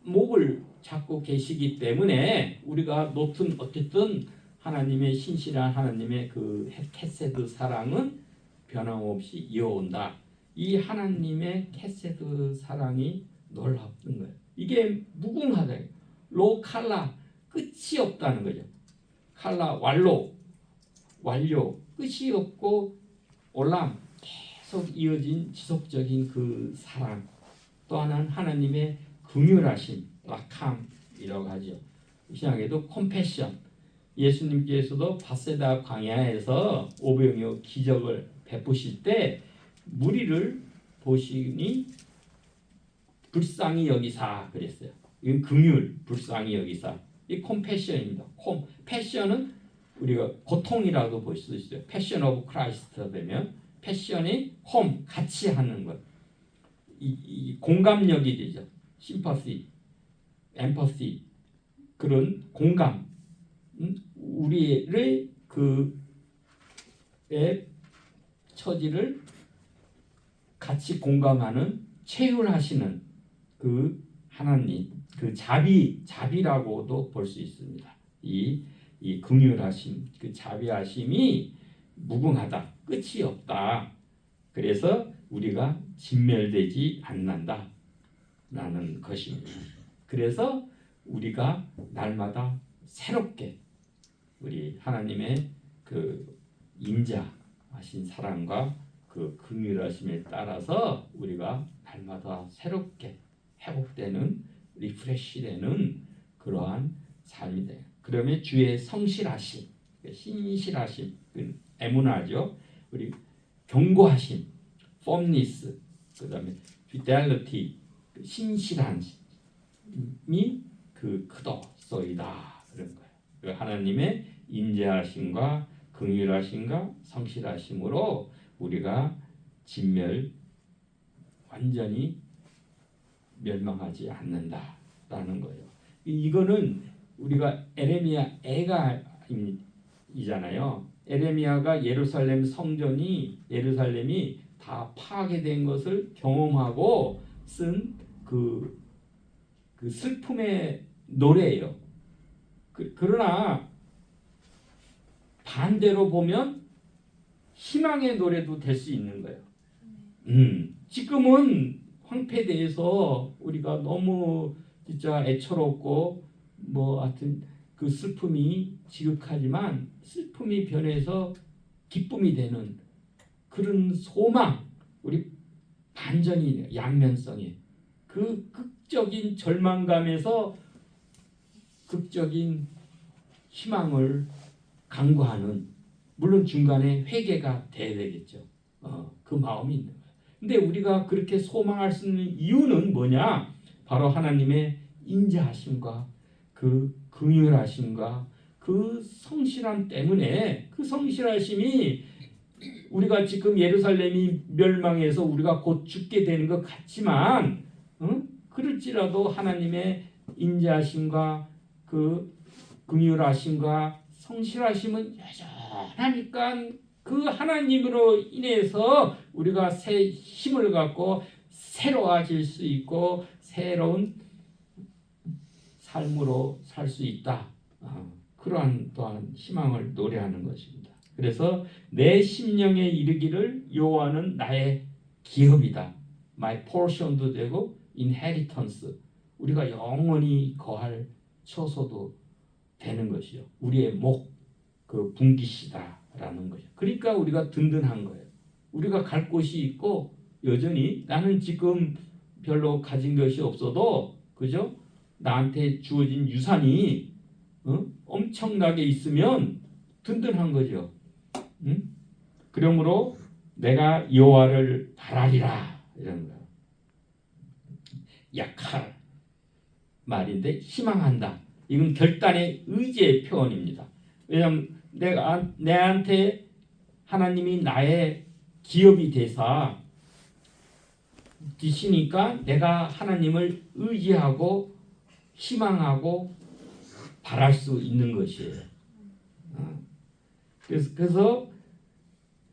팔목을 잡고 계시기 때문에 우리가 놓든 어쨌든 하나님의 신실한 하나님의 그 헤세드 사랑은 변함없이 이어온다. 이 하나님의 헤세드 사랑이 놀라운 거예요. 이게 무궁하다. 로 칼라 끝이 없다는 거죠. 칼라 완료 끝이 없고 올람 계속 이어진 지속적인 그 사랑. 또 하나는 하나님의 긍휼하심, 라캄이라고 하죠. 신약에도 컴패션. 예수님께서도 바세다 광야에서 오병이어 기적을 베푸실 때 무리를 보시니 불쌍히 여기사 그랬어요. 이건 긍휼, 불쌍히 여기사. 이 컴패션입니다. 패션은 우리가 고통이라고 볼 수 있어요. 패션 오브 크라이스트 되면 패션이 같이 하는 것. 이 공감력이 되죠. 심퍼시, 엠퍼시 그런 공감. 우리의 그의 처지를 같이 공감하는 체휼하시는 그 하나님, 그 자비라고도 볼 수 있습니다. 이 긍휼하심, 그 자비하심이 무궁하다, 끝이 없다. 그래서 우리가 진멸되지 않는다라는 것입니다. 그래서 우리가 날마다 새롭게 우리 하나님의 그 인자하신 사랑과 그 긍휼하심에 따라서 우리가 날마다 새롭게 회복되는 리프레시되는 그러한 삶이 돼요. 그러면 주의 성실하심, 신실하심, 에무나죠. 우리 견고하심, firmness, 그다음에 fidelity, 신실함이 그 크도소이다 그런 거예요. 그 하나님의 인자하심과 긍휼하심과 성실하심으로 우리가 완전히 멸망하지 않는다라는 거예요. 이거는 우리가 에레미야 애가이잖아요. 에레미야가 예루살렘이 다 파괴된 것을 경험하고 쓴 그 슬픔의 노래예요. 그러나 반대로 보면 희망의 노래도 될 수 있는 거예요. 지금은 황폐돼서 우리가 너무 진짜 애처롭고 하여튼 그 슬픔이 지극하지만 슬픔이 변해서 기쁨이 되는 그런 소망, 우리 반전이 양면성에 그 극적인 절망감에서 극적인 희망을 강구하는, 물론 중간에 회개가 돼야 되겠죠. 그 마음이 있는 거예요. 근데 우리가 그렇게 소망할 수 있는 이유는 뭐냐? 바로 하나님의 인자하심과 그 긍휼하심과 그 성실함 때문에, 그 성실하심이 우리가 지금 예루살렘이 멸망해서 우리가 곧 죽게 되는 것 같지만, 그럴지라도 하나님의 인자하심과 그 긍휼하심과 성실하심은 여전하니까 그 하나님으로 인해서 우리가 새 힘을 갖고 새로워질 수 있고 새로운 삶으로 살 수 있다. 그러한 또한 희망을 노래하는 것입니다. 그래서 내 심령에 이르기를 여호와는 나의 기업이다. My portion도 되고 inheritance, 우리가 영원히 거할 처소도 되는 것이요. 우리의 그 분기시다라는 거죠. 그러니까 우리가 든든한 거예요. 우리가 갈 곳이 있고 여전히 나는 지금 별로 가진 것이 없어도 그죠? 나한테 주어진 유산이 엄청나게 있으면 든든한 거죠. 그러므로 내가 여호와를 바라리라 이런 거예요. 약할 말인데 희망한다. 이건 결단의 의지의 표현입니다. 왜냐하면 내한테 하나님이 나의 기업이 되시니까 내가 하나님을 의지하고 희망하고 바랄 수 있는 것이에요. 그래서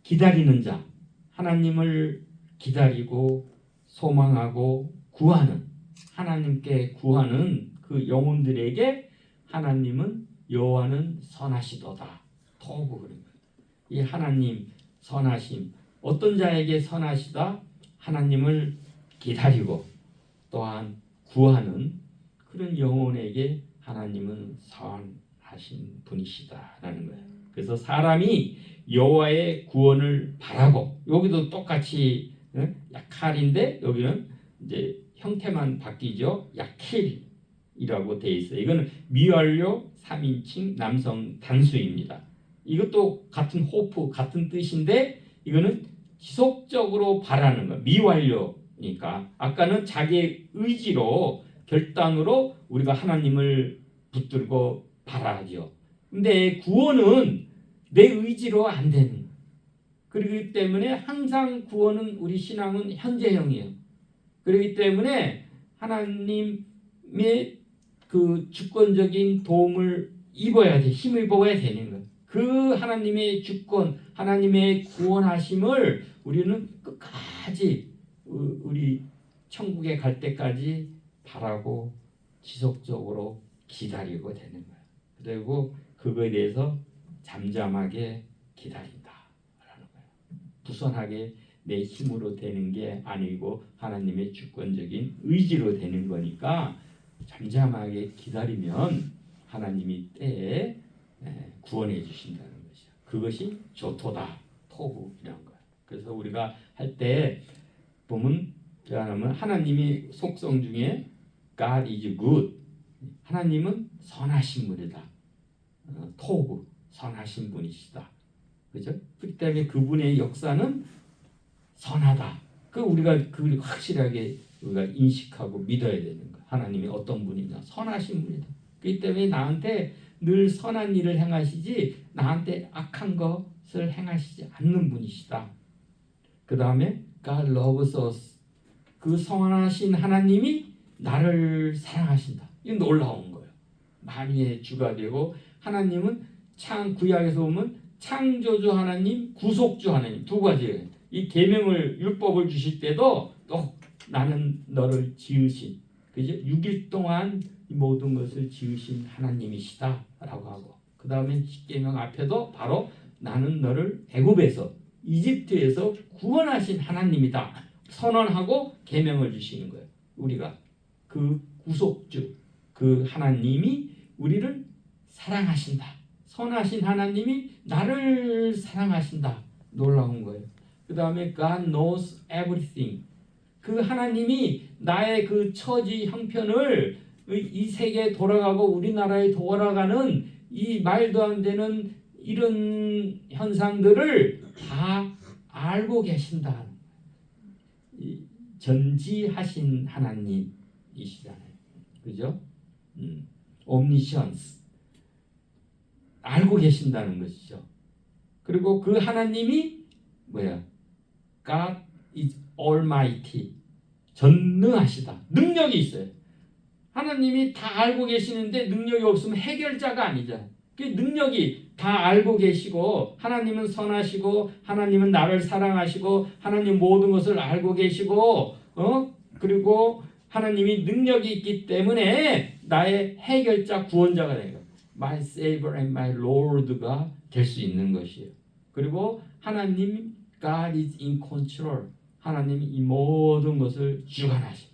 기다리는 자, 하나님을 기다리고 소망하고 구하는, 하나님께 구하는 그 영혼들에게 하나님은 여호와는 선하시도다. 토부 그런 거예요. 이 하나님 선하심 어떤 자에게 선하시다 하나님을 기다리고 또한 구하는 그런 영혼에게 하나님은 선하신 분이시다라는 거예요. 그래서 사람이 여호와의 구원을 바라고 여기도 똑같이 야칼인데 여기는 이제 형태만 바뀌죠. 야켈이라고 돼 있어요. 이거는 미완료 3인칭 남성 단수입니다. 이것도 같은 호프 같은 뜻인데 이거는 지속적으로 바라는 거 미완료니까 아까는 자기의 의지로 결단으로 우리가 하나님을 붙들고 바라죠. 근데 구원은 내 의지로 안 되는 거예요. 그렇기 때문에 항상 구원은 우리 신앙은 현재형이에요. 그렇기 때문에 하나님의 그 주권적인 도움을 입어야 돼. 힘을 입어야 되는 거예요. 그 하나님의 주권, 하나님의 구원하심을 우리는 끝까지 우리 천국에 갈 때까지 바라고 지속적으로 기다리고 되는 거예요. 그리고 그거에 대해서 잠잠하게 기다린다라는 거예요. 부선하게 내 힘으로 되는 게 아니고 하나님의 주권적인 의지로 되는 거니까 잠잠하게 기다리면 하나님이 때에 구원해 주신다는 것이죠. 그것이 조토다, 토부이란 거예요. 그래서 우리가 할 때 보면 하나님이 속성 중에 God is good. 하나님은 선하신 분이다. 토부, 선하신 분이시다. 그죠? 그렇기 때문에 그분의 역사는 선하다. 우리가 그 확실하게 우리가 인식하고 믿어야 되는 거예요. 하나님이 어떤 분이냐? 선하신 분이다. 그렇기 때문에 나한테 늘 선한 일을 행하시지 나한테 악한 것을 행하시지 않는 분이시다. 그 다음에 God loves us. 그 선하신 하나님이 나를 사랑하신다. 이건 놀라운 거예요. 만유의 주가 되고 하나님은 구약에서 보면 창조주 하나님, 구속주 하나님 두 가지예요. 이 계명을 율법을 주실 때도 또 나는 너를 지으신 그죠? 6일 동안 이 모든 것을 지으신 하나님이시다라고 하고 그 다음에 십계명 앞에도 바로 나는 너를 애굽에서 이집트에서 구원하신 하나님이다. 선언하고 계명을 주시는 거예요. 우리가 그 구속주 그 하나님이 우리를 사랑하신다. 선하신 하나님이 나를 사랑하신다. 놀라운 거예요. 그 다음에 God knows everything. 그 하나님이 나의 그 처지 형편을 이 세계에 돌아가고 우리나라에 돌아가는 이 말도 안 되는 이런 현상들을 다 알고 계신다. 전지하신 하나님이시잖아요. 그죠? omniscience. 알고 계신다는 것이죠. 그리고 그 하나님이 뭐야? God is almighty. 전능하시다. 능력이 있어요. 하나님이 다 알고 계시는데 능력이 없으면 해결자가 아니잖아요. 그 능력이 다 알고 계시고 하나님은 선하시고 하나님은 나를 사랑하시고 하나님 모든 것을 알고 계시고 그리고 하나님이 능력이 있기 때문에 나의 해결자 구원자가 되는 거예요. My Savior and my Lord가 될 수 있는 것이에요. 그리고 하나님 God is in control. 하나님이 이 모든 것을 주관하시고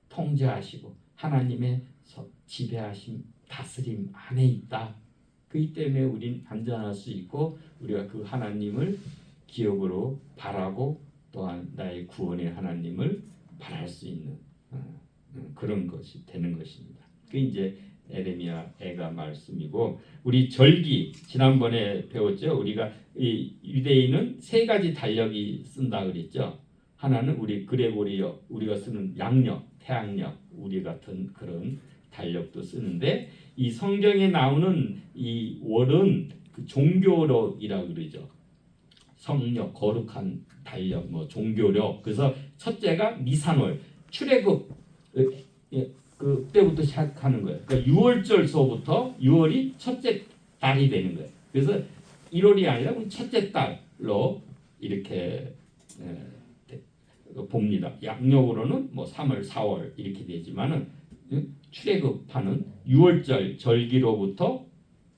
통제하시고 하나님의 지배하심 다스림 안에 있다. 그렇기 때문에 우린 안전할 수 있고 우리가 그 하나님을 기억으로 바라고 또한 나의 구원의 하나님을 바랄 수 있는 그런 것이 되는 것입니다. 그 이제 에레미야가 말씀이고 우리 절기 지난번에 배웠죠. 우리가 이 유대인은 세 가지 달력이 쓴다 그랬죠. 하나는 우리 그레고리어 우리가 쓰는 양력, 태양력 우리 같은 그런 달력도 쓰는데 이 성경에 나오는 이 월은 그 종교력이라 그러죠. 성력, 거룩한 달력, 뭐 종교력. 그래서 첫째가 니산월, 출애굽 그때부터 시작하는 거예요. 그러니까 6월절서부터 6월이 첫째 달이 되는 거예요. 그래서 1월이 아니라 첫째 달로 이렇게 봅니다. 양력으로는 뭐 3월, 4월 이렇게 되지만은 출애굽하는 6월절 절기로부터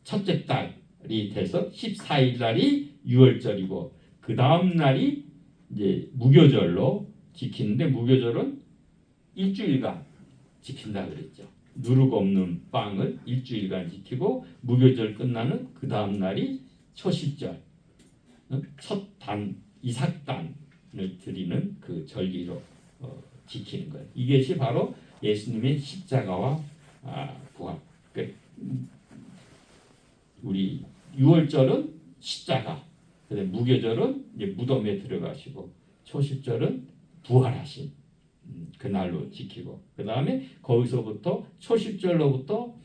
첫째 달이 돼서 14일 날이 유월절이고 그 다음 날이 이제 무교절로 지키는데 무교절은 일주일간 지킨다 그랬죠. 누룩 없는 빵을 일주일간 지키고 무교절 끝나는 그 다음 날이 초십절 첫 단 이삭단을 드리는 그 절기로 지키는 거예요. 이것이 바로 예수님의 십자가와 부활. 그러니까 우리 유월절은 십자가, 그다음에 무교절은 이제 무덤에 들어가시고 초십절은 부활하신 그날로 지키고 그 다음에 거기서부터 초십절로부터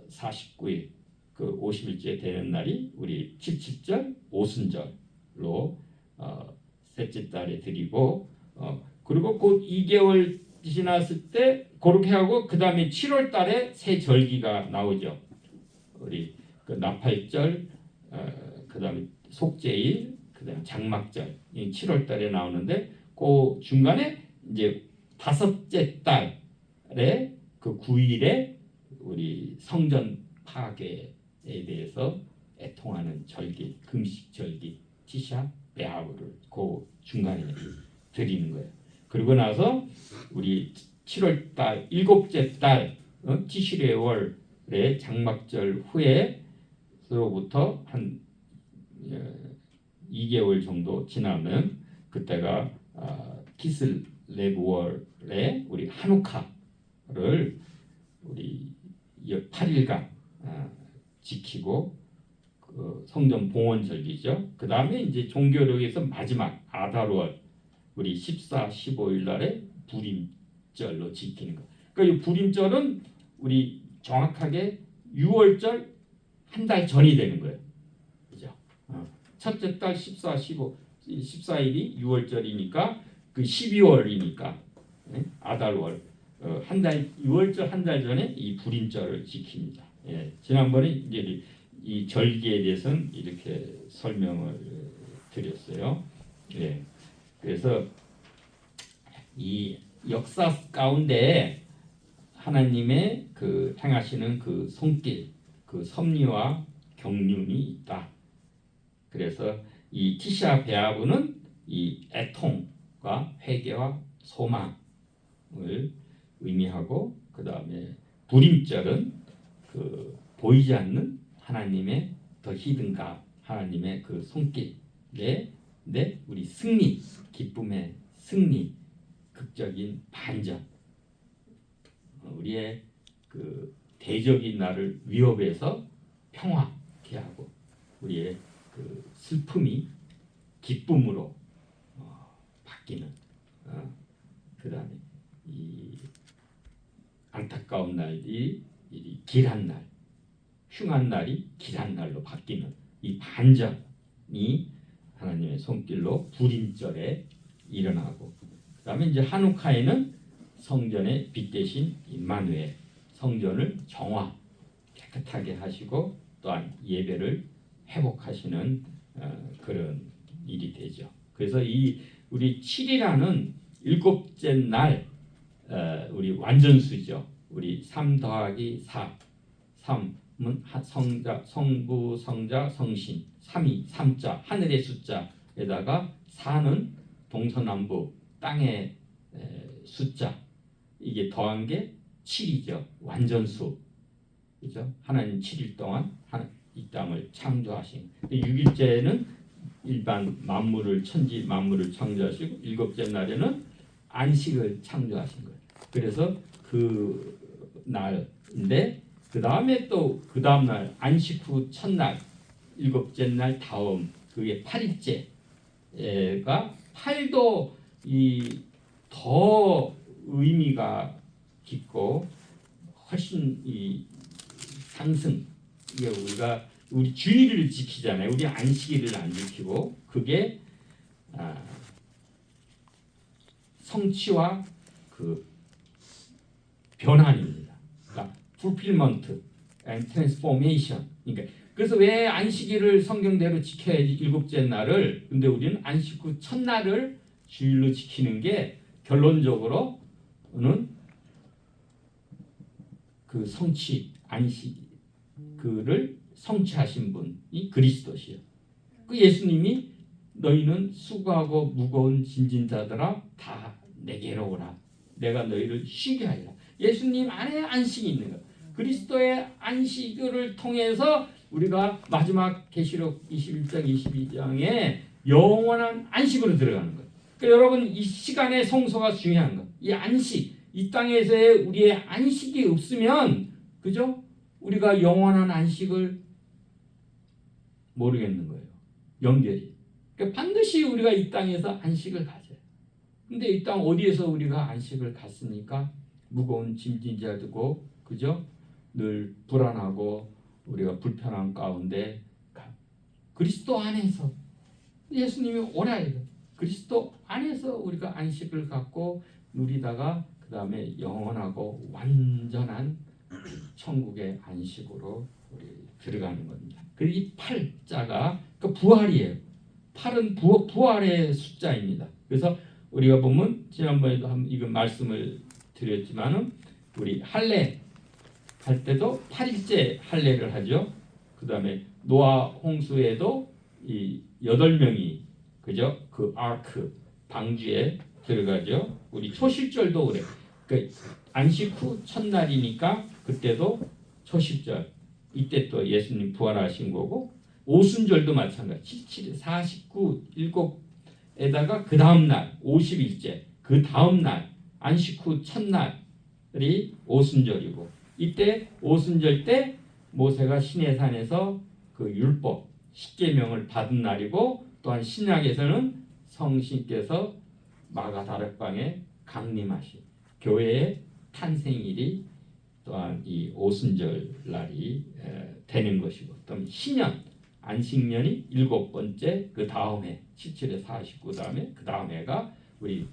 49일 그 50일째 되는 날이 우리 칠칠절 오순절로 셋째 달에 드리고 그리고 곧 2개월 지났을 때 그렇게 하고 그 다음에 7월 달에 새 절기가 나오죠. 우리 그 나팔절 그 다음에 속죄일 그 다음에 장막절 이 7월 달에 나오는데 그 중간에 이제 다섯째 달에 그 9일에 우리 성전 파괴에 대해서 애통하는 절기, 금식 절기, 티샤 베아브를 그 중간에 드리는 거예요. 그리고 나서 우리 7월 달 일곱째 달 티시레월의 장막절 후에로부터 한 2개월 정도 지나면 그때가 키슬레브월에 우리 하누카를 우리 8일간 지키고 그 성전 봉헌절기죠. 그 다음에 이제 종교력에서 마지막 아달월 우리 14, 15일 날에 불임절로 지키는 거. 그러니까 이 불임절은 우리 정확하게 6월절 한 달 전이 되는 거예요. 그죠? 첫째 달 14, 15, 14일이 6월절이니까 그 12월이니까 아달월 한 달 6월절 한 달 전에 이 불임절을 지킵니다. 예, 지난번에 이제 이 절기에 대해서는 이렇게 설명을 드렸어요. 예, 그래서 이 역사 가운데 하나님의 그 행하시는 그 손길, 그 섭리와 경륜이 있다. 그래서 이 티샤 베아브는 이 애통과 회개와 소망을 의미하고 그 다음에 불임절은 그 보이지 않는 하나님의 더 히든가 하나님의 그 손길에 우리 승리, 기쁨의 승리, 극적인 반전, 우리의 그 대적인 나를 위협에서 평화케 하고 우리의 그 슬픔이 기쁨으로 바뀌는 그다음에 이 안타까운 날이 길한 날, 흉한 날이 길한 날로 바뀌는 이 반전이 하나님의 손길로 불임절에 일어나고 그다음에 이제 하누카에는 성전의 빛 대신 임마누엘 성전을 정화 깨끗하게 하시고 또한 예배를 회복하시는 그런 일이 되죠. 그래서 이 우리 7이라는 일곱째 날 우리 완전수죠. 우리 3 더하기 4 3은 성자, 성부, 성자, 성신 3이 3자 하늘의 숫자에다가 4는 동서남북 땅의 숫자 이게 더한 게 7이죠. 완전수. 그죠? 하나님 7일 동안 이 땅을 창조하신. 6일째는 일반 만물을 천지 만물을 창조하시고 일곱째 날에는 안식을 창조하신 거예요. 그래서 그 날인데 그 다음에 또 그 다음 날 안식 후 첫날 일곱째 날 다음 그게 8일째가 8도 이 더 의미가 깊고 훨씬 이 상승 이게 우리가 우리 주일을 지키잖아요. 우리 안식일을 안 지키고 그게 성취와 그 변환입니다. 그러니까 fulfillment and transformation. 그러니까 그래서 왜 안식일을 성경대로 지켜야지 일곱째 날을 근데 우리는 안식 후 첫날을 주일로 지키는 게 결론적으로는 그 성취 안식 그를 성취하신 분이 그리스도시요. 그 예수님이 너희는 수고하고 무거운 짐진 자들아 다 내게로 오라. 내가 너희를 쉬게 하리라. 예수님 안에 안식이 있는 것. 그리스도의 안식을 통해서 우리가 마지막 계시록 21장 22장에 영원한 안식으로 들어가는 거예요. 그러니까 여러분 이 시간의 성소가 중요한 거. 이 안식, 이 땅에서의 우리의 안식이 없으면 그죠? 우리가 영원한 안식을 모르겠는 거예요. 연결이. 그러니까 반드시 우리가 이 땅에서 안식을 가져요. 근데 이 땅 어디에서 우리가 안식을 갖습니까? 무거운 짐진 자 두고 그죠? 늘 불안하고 우리가 불편한 가운데 그리스도 안에서 예수님이 오라 해요. 그리스도 안에서 우리가 안식을 갖고 누리다가 그 다음에 영원하고 완전한 천국의 안식으로 우리 들어가는 겁니다. 그리고 이 팔자가 그 부활이에요. 팔은 부활의 숫자입니다. 그래서 우리가 보면 지난번에도 이거 말씀을 드렸지만은 우리 할례 할 때도 8일째 할례를 하죠. 그 다음에 노아 홍수에도 이 8명이 그죠? 그 아크 방주에 들어가죠. 우리 초실절도 그래. 그 안식 후 첫날이니까 그때도 초실절. 이때 또 예수님 부활하신 거고 오순절도 마찬가지. 77, 49, 7에다가 그 다음 날 50일째. 그 다음 날 안식 후 첫날이 오순절이고 이때 오순절 때 모세가 시내산에서 그 율법 10계명을 받은 날이고 또한 신약에서는 성신께서 마가다락방에 강림하신 교회의 탄생일이 또한 이 오순절 날이 되는 것이고 또 신년 안식년이 7번째 그 다음 해 77에 49 다음에 그 다음 해가 우리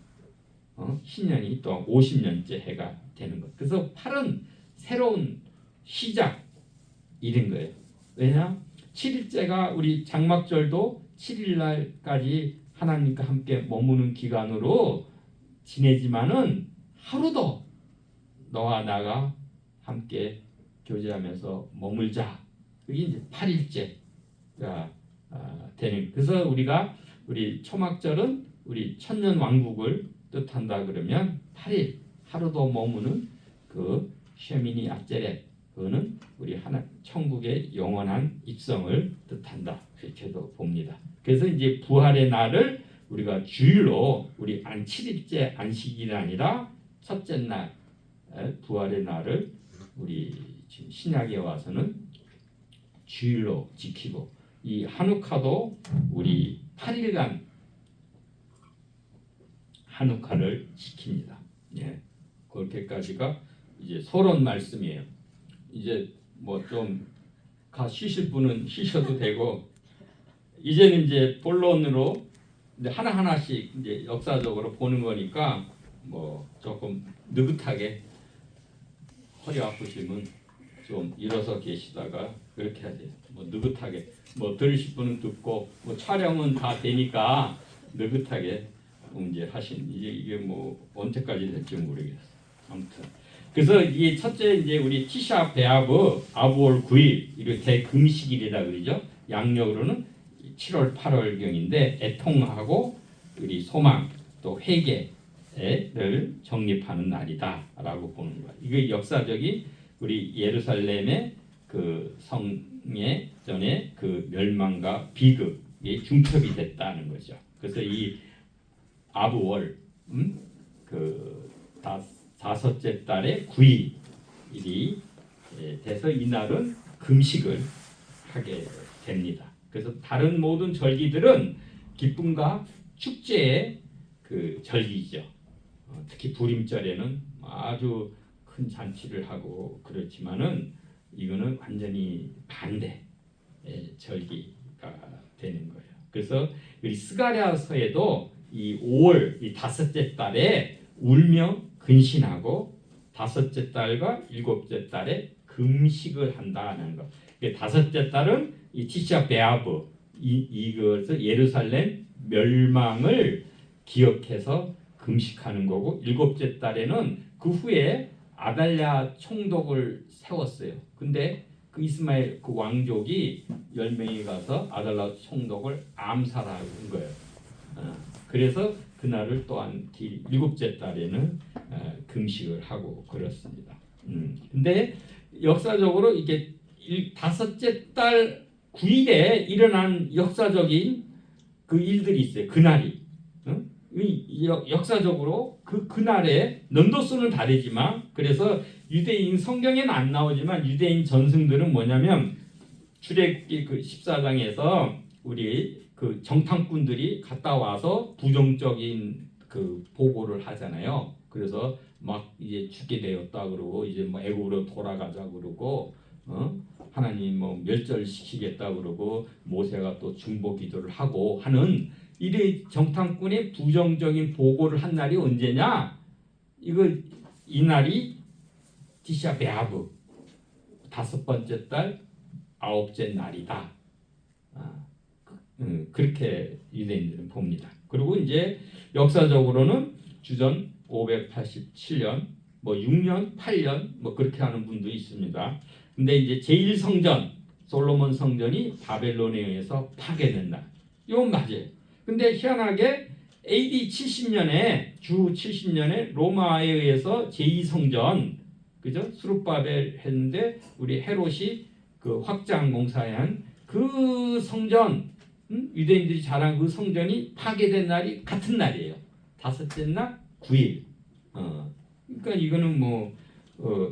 신년이 또 50년째 해가 되는 것. 그래서 8은 새로운 시작 이런 거예요. 왜냐? 7일째가 우리 장막절도 7일날까지 하나님과 함께 머무는 기간으로 지내지만은 하루도 너와 나가 함께 교제하면서 머물자. 그게 이제 8일째가 되는. 그래서 우리가 우리 초막절은 우리 천년 왕국을 뜻한다 그러면 8일 하루도 머무는 그 쉐미니 아제렛 그거는 우리 하나 천국의 영원한 입성을 뜻한다 그렇게도 봅니다. 그래서 이제 부활의 날을 우리가 주일로 우리 7일째 안식일이 아니라 첫째 날 부활의 날을 우리 지금 신약에 와서는 주일로 지키고 이 하누카도 우리 8일간 하누카를 지킵니다. 예, 그렇게까지가 이제 서론 말씀이에요. 이제 뭐 좀 쉬실 분은 쉬셔도 되고 이제는 이제 본론으로 이제 하나하나씩 이제 역사적으로 보는 거니까 뭐 조금 느긋하게 허리 아프시면 좀 일어서 계시다가 그렇게 하세요. 뭐 느긋하게 뭐 들으실 분은 듣고 뭐 촬영은 다 되니까 느긋하게 이제 하신 이게 뭐 언제까지 될지 모르겠어요. 아무튼 그래서 이 첫째 이제 우리 티샤 베아브 아부월 9일 이렇게 대금식일이라 그러죠. 양력으로는 7월 8월경인데 애통하고 우리 소망 또 회개를 정립하는 날이다라고 보는 거예요. 이게 역사적인 우리 예루살렘의 그 성의 전에 그 멸망과 비극이 중첩이 됐다는 거죠. 그래서 이 아부월 그 다섯째 달의 9일이 돼서 이날은 금식을 하게 됩니다. 그래서 다른 모든 절기들은 기쁨과 축제의 그 절기죠. 특히 부림절에는 아주 큰 잔치를 하고 그렇지만은 이거는 완전히 반대 절기가 되는 거예요. 그래서 우리 스가랴서에도 이 5월 이 다섯째 달에 울며 근신하고 다섯째 달과 일곱째 달에 금식을 한다는 거. 다섯째 달은 이 티샤 베아브 이것을 예루살렘 멸망을 기억해서 금식하는 거고 일곱째 달에는 그 후에 아달랴 총독을 세웠어요. 근데 그 이스마엘 그 왕족이 10명이 가서 아달라 총독을 암살한 거예요. 그래서 그날을 또한 일곱째 달에는 금식을 하고 그렇습니다. 근데 역사적으로 이게 다섯째 달 9일에 일어난 역사적인 그 일들이 있어요. 그날이 역사적으로 그날에 연도수는 다르지만 그래서 유대인 성경에는 안 나오지만 유대인 전승들은 뭐냐면 출애굽기 그 14장에서 우리 그 정탐꾼들이 갔다 와서 부정적인 그 보고를 하잖아요. 그래서 막 이제 죽게 되었다 그러고 이제 뭐 애굽으로 돌아가자 그러고 하나님 뭐 멸절시키겠다 그러고 모세가 또 중보 기도를 하고 하는 이 정탐꾼의 부정적인 보고를 한 날이 언제냐? 이 날이 티샤 베아브 다섯 번째 달 아홉째 날이다. 그렇게 유대인들은 봅니다. 그리고 이제 역사적으로는 주전 587년, 뭐 6년, 8년 뭐 그렇게 하는 분도 있습니다. 근데 이제 제1성전 솔로몬 성전이 바벨론에 의해서 파괴된 날. 이건 맞아요. 근데 희한하게 AD 70년에 주 70년에 로마에 의해서 제2성전 그죠? 수룹바벨 했는데 우리 헤롯이 그 확장 공사한 그 성전 유대인들이 자랑 그 성전이 파괴된 날이 같은 날이에요. 다섯째 날 9일. 그러니까 이거는 뭐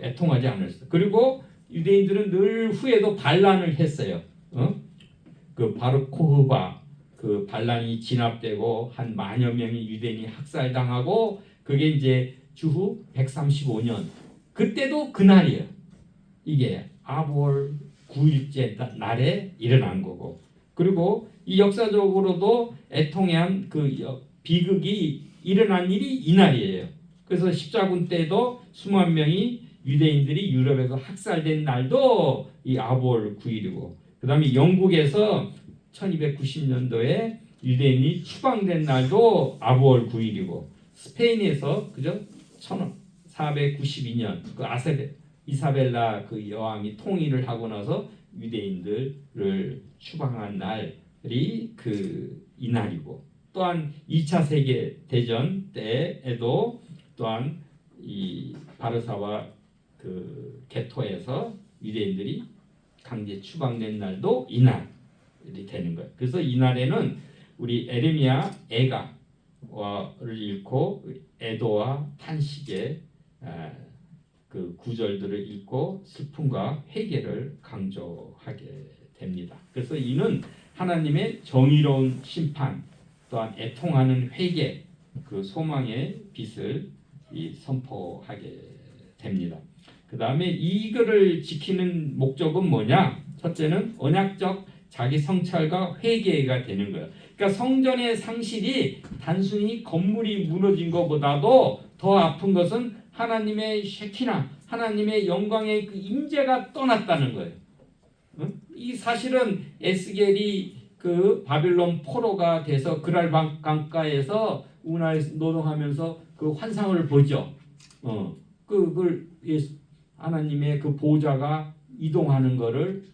애통하지 않았어. 그리고 유대인들은 늘 후에도 반란을 했어요. 그 바로 코흐바 그 반란이 진압되고 한 만여 명이 유대인이 학살당하고 그게 이제 주후 135년 그때도 그날이에요. 이게 아볼 9일째 날에 일어난 거고 그리고 이 역사적으로도 애통한 그 비극이 일어난 일이 이날이에요. 그래서 십자군 때도 수만 명이 유대인들이 유럽에서 학살된 날도 이 아볼 9일이고 그 다음에 영국에서 1290년도에 유대인이 추방된 날도 아볼 9일이고 스페인에서 그죠? 1492년 그 이사벨라 그 여왕이 통일을 하고 나서 유대인들을 추방한 날이 그 이날이고 또한 2차 세계 대전 때에도 또한 이 바르사와 그 게토에서 유대인들이 강제 추방된 날도 이날이 되는 거예요. 그래서 이날에는 우리 에레미야 애가를 읽고 애도와 탄식의 그 구절들을 읽고 슬픔과 회개를 강조하게 됩니다. 그래서 이는 하나님의 정의로운 심판 또한 애통하는 회개 그 소망의 빛을 선포하게 됩니다. 그 다음에 이거를 지키는 목적은 뭐냐? 첫째는 언약적 자기 성찰과 회개가 되는 거예요. 그러니까 성전의 상실이 단순히 건물이 무너진 것보다도 더 아픈 것은 하나님의 쉐키나 하나님의 영광의 그 임재가 떠났다는 거예요. 이 사실은 에스겔이 그 바빌론 포로가 돼서 그랄 강가에서 운하에서 노동하면서 그 환상을 보죠. 그걸 하나님의 그 보좌가 이동하는 것을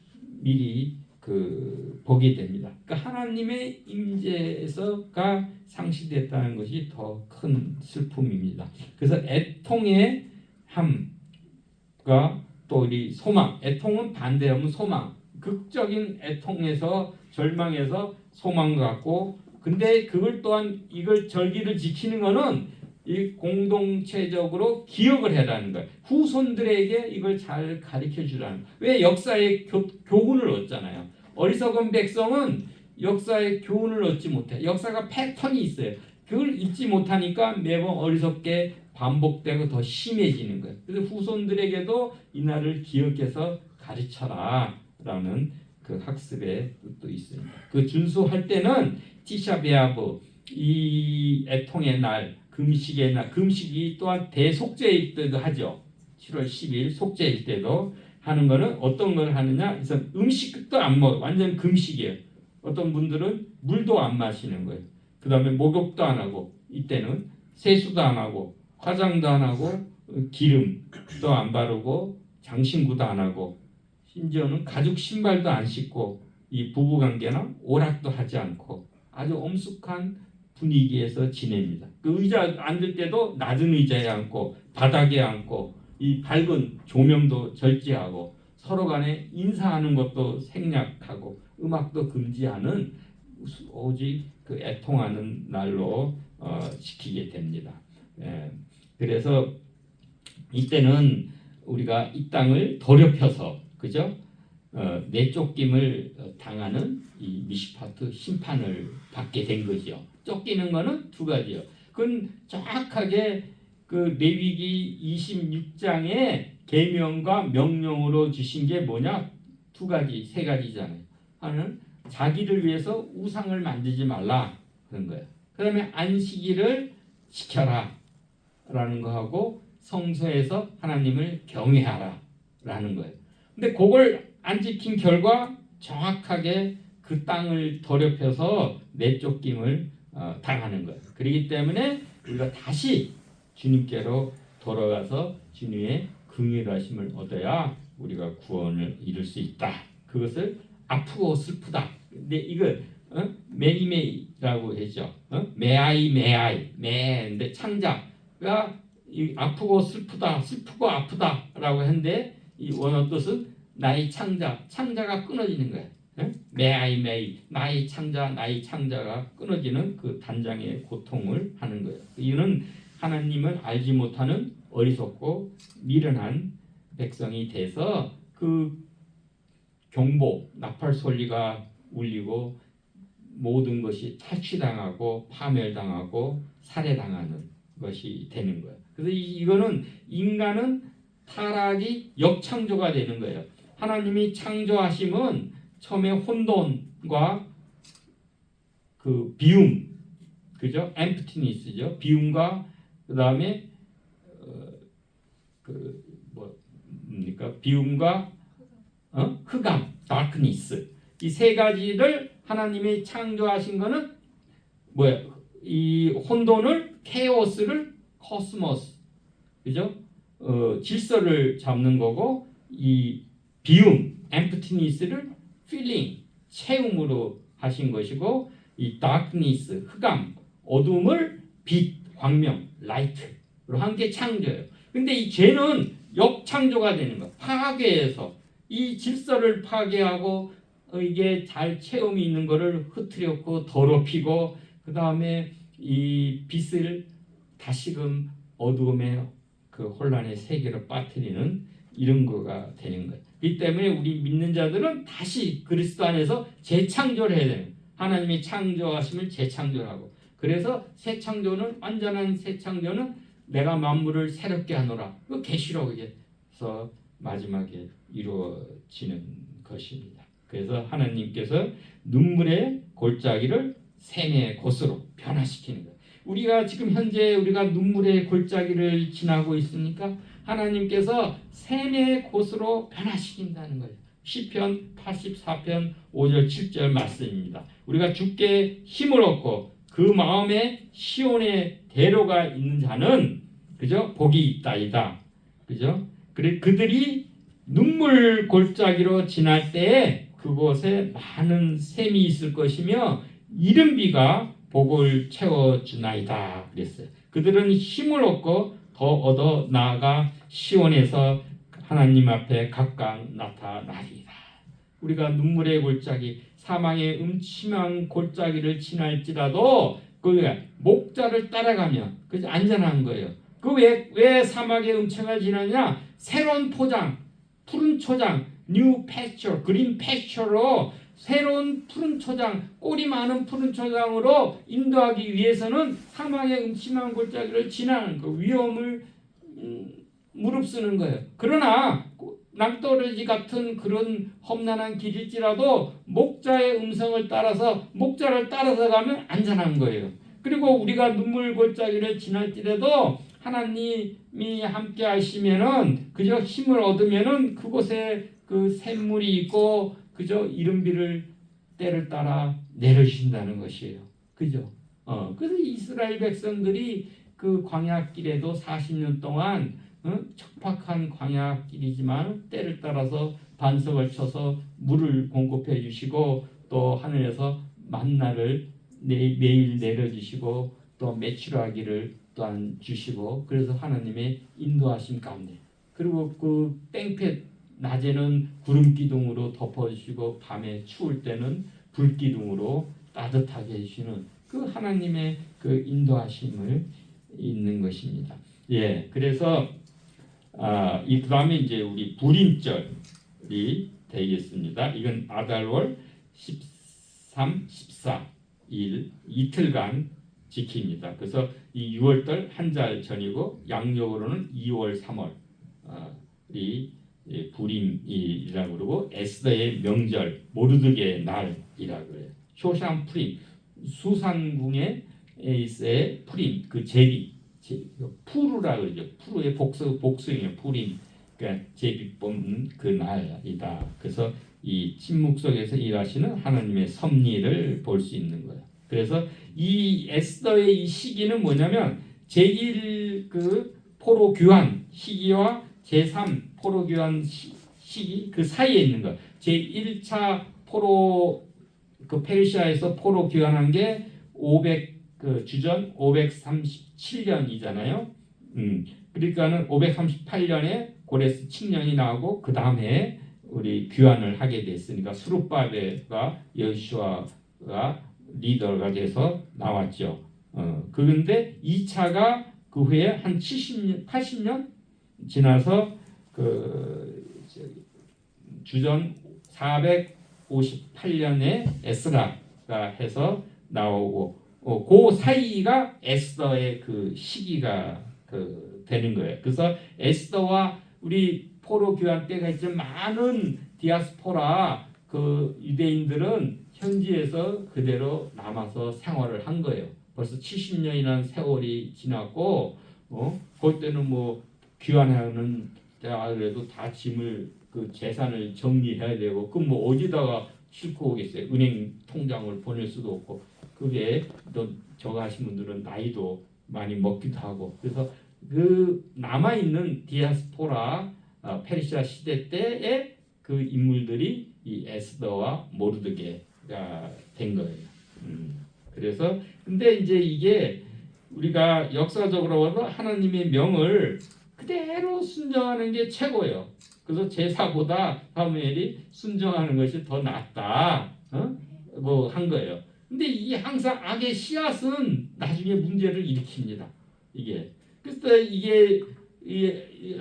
미리 그 보게 됩니다. 그러니까 하나님의 임재에서가 상실됐다는 것이 더 큰 슬픔입니다. 그래서 애통의 함과 또 우리 소망, 애통은 반대하면 소망, 극적인 애통에서 절망에서 소망 갖고, 근데 그걸 또한 이걸 절기를 지키는 거는 이 공동체적으로 기억을 해라는 거예요. 후손들에게 이걸 잘 가르쳐 주라는 거예요. 왜 역사의 교훈을 얻잖아요. 어리석은 백성은 역사의 교훈을 얻지 못해. 역사가 패턴이 있어요. 그걸 잊지 못하니까 매번 어리석게 반복되고 더 심해지는 거예요. 그래서 후손들에게도 이날을 기억해서 가르쳐라 라는 그 학습의 뜻도 있습니다. 그 준수할 때는 티샤베아브 이 애통의 날, 금식의 날, 금식이 또한 대속죄일 때도 하죠. 7월 10일 속죄일 때도 하는 거는 어떤 걸 하느냐? 그래서 음식도 안 먹어. 완전 금식이에요. 어떤 분들은 물도 안 마시는 거예요. 그 다음에 목욕도 안 하고, 이때는 세수도 안 하고, 화장도 안 하고, 기름도 안 바르고, 장신구도 안 하고, 심지어는 가죽 신발도 안 신고 이 부부관계나 오락도 하지 않고 아주 엄숙한 분위기에서 지냅니다. 그 의자 앉을 때도 낮은 의자에 앉고 바닥에 앉고 이 밝은 조명도 절제하고 서로 간에 인사하는 것도 생략하고 음악도 금지하는 오직 그 애통하는 날로 지키게 됩니다. 그래서 이때는 우리가 이 땅을 더럽혀서 그죠? 내쫓김을 당하는 이 미시파트 심판을 받게 된 거죠. 쫓기는 거는 두 가지요. 그건 정확하게 그 레위기 26장에 계명과 명령으로 주신 게 뭐냐? 두 가지, 세 가지잖아요. 하나는 자기를 위해서 우상을 만들지 말라 그런 거예요. 그다음에 안식일을 지켜라 라는 거하고 성소에서 하나님을 경외하라 라는 거예요. 근데 그걸 안 지킨 결과 정확하게 그 땅을 더럽혀서 내쫓김을 당하는 거예요. 그렇기 때문에 우리가 다시 주님께로 돌아가서 주님의 긍휼하심을 얻어야 우리가 구원을 이룰 수 있다. 그것을 아프고 슬프다. 근데 이거 메이메이라고 했죠. 메아이. 창자가 이 아프고 슬프다, 슬프고 아프다라고 했는데 이 원어 뜻은 나의 창자가 끊어지는 거예요. 메아이, 나의 창자가 끊어지는 그 단장의 고통을 하는 거예요. 이유는 하나님을 알지 못하는 어리석고 미련한 백성이 돼서 그 경보, 나팔 소리가 울리고 모든 것이 탈취당하고 파멸당하고 살해당하는 것이 되는 거예요. 그래서 이거는 인간은 타락이 역창조가 되는 거예요. 하나님이 창조하심은 처음에 혼돈과 그 비움, 그죠? emptiness죠. 비움과 그 다음에 비움과 흑암, darkness 이 세 가지를 하나님이 창조하신 거는 뭐야? 이 혼돈을 케오스를 코스모스, 그죠? 질서를 잡는 거고 이 비움, emptiness를 feeling, 채움으로 하신 것이고 이 darkness, 흑암, 어둠을 빛, 광명, light로 함께 창조해요. 근데 이 죄는 역창조가 되는 거예요. 파괴해서 이 질서를 파괴하고 이게 잘 체험이 있는 거를 흐트렸고 더럽히고 그 다음에 이 빛을 다시금 어두움의 그 혼란의 세계로 빠뜨리는 이런 거가 되는 거예요. 이 때문에 우리 믿는 자들은 다시 그리스도 안에서 재창조를 해야 돼요. 하나님이 창조하심을 재창조하고 그래서 새 창조는 완전한 새 창조는 내가 만물을 새롭게 하노라. 그 계시록에서 마지막에 이루어지는 것입니다. 그래서 하나님께서 눈물의 골짜기를 샘의 곳으로 변화시키는 거예요. 우리가 지금 현재 우리가 눈물의 골짜기를 지나고 있으니까 하나님께서 샘의 곳으로 변화시킨다는 거예요. 시편 84편 5절 7절 말씀입니다. 우리가 주께 힘을 얻고 그 마음에 시온의 대로가 있는 자는 그죠? 복이 있다이다. 그죠? 그들이 눈물 골짜기로 지날 때에 그곳에 많은 샘이 있을 것이며 이른비가 복을 채워주나이다 그랬어요. 그들은 힘을 얻고 더 얻어 나아가 시온에서 하나님 앞에 각각 나타나리이다. 우리가 눈물의 골짜기 사망의 음침한 골짜기를 지날지라도 그 목자를 따라가면 그 안전한 거예요. 그 왜 사막의 음침을 지나냐? 새로운 포장, 푸른 초장, 뉴 패스처, 그린 패스처로 새로운 푸른 초장, 꼴이 많은 푸른 초장으로 인도하기 위해서는 사막의 음침한 골짜기를 지나는 그 위험을 무릅쓰는 거예요. 그러나 낭떠러지 같은 그런 험난한 길일지라도 목자의 음성을 따라서 목자를 따라서 가면 안전한 거예요. 그리고 우리가 눈물 골짜기를 지날지라도 하나님이 함께 하시면은 그저 힘을 얻으면은 그곳에 그 샘물이 있고 그저 이른비를 때를 따라 내려주신다는 것이에요. 그죠? 그래서 이스라엘 백성들이 그 광야길에도 40년 동안 척박한 광야길이지만 때를 따라서 반석을 쳐서 물을 공급해 주시고 또 하늘에서 만나를 매일 내려주시고 또 메추라기를 또한 주시고 그래서 하나님의 인도하심 가운데 그리고 그 땡볕 낮에는 구름 기둥으로 덮어주시고 밤에 추울 때는 불 기둥으로 따뜻하게 해주시는 그 하나님의 그 인도하심을 있는 것입니다. 예, 그래서 이 그다음에 이제 우리 불임절이 되겠습니다. 이건 아달월 13, 14 일 이틀간 지킵니다. 그래서 이 6월달 한 달 전이고 양력으로는 2월, 3월이 불임이라고 그러고 에스더의 명절 모르드게의 날이라고 그래요. 쇼샴 푸림 수산궁의 에이스의 푸림 그 제비 푸르라 그러죠. 푸르의 복수이에요. 푸림 그러니까 제비 뽑는 그 날이다. 그래서 이 침묵 속에서 일하시는 하나님의 섭리를 볼 수 있는 거예요. 그래서 이 에스더의 이 시기는 뭐냐면 제1 그 포로 교환 시기와 제3 포로 교환 시기 그 사이에 있는 거. 제1차 포로 그 페르시아에서 포로 교환한 게 500 그 주전 537년이잖아요. 그러니까는 538년에 고레스 7년이 나오고 그 다음에 우리 귀환을 하게 됐으니까 수룹바벨과 여호수아가 리더가 돼서 나왔죠. 그런데 2차가 그 후에 한 70년, 80년 지나서 그 주전 458년에 에스라가 해서 나오고 그 사이가 에스더의 그 시기가 그 되는 거예요. 그래서 에스더와 우리 포로 교환 때가 있지만 많은 디아스포라 그 유대인들은 현지에서 그대로 남아서 생활을 한 거예요. 벌써 70년이라는 세월이 지났고 그때는 뭐 귀환하는 때가 그래도 다 짐을 그 재산을 정리해야 되고 그 뭐 어디다가 싣고 오겠어요. 은행 통장을 보낼 수도 없고 그게 또 저거 하신 분들은 나이도 많이 먹기도 하고 그래서 그 남아 있는 디아스포라 페르시아 시대 때의 그 인물들이 이 에스더와 모르드게가 된 거예요. 그래서 근데 이제 이게 우리가 역사적으로 봐도 하나님의 명을 그대로 순종하는 게 최고예요. 그래서 제사보다 사무엘이 순종하는 것이 더 낫다. 뭐 한 거예요. 근데 이게 항상 악의 씨앗은 나중에 문제를 일으킵니다. 이게 그래서 이게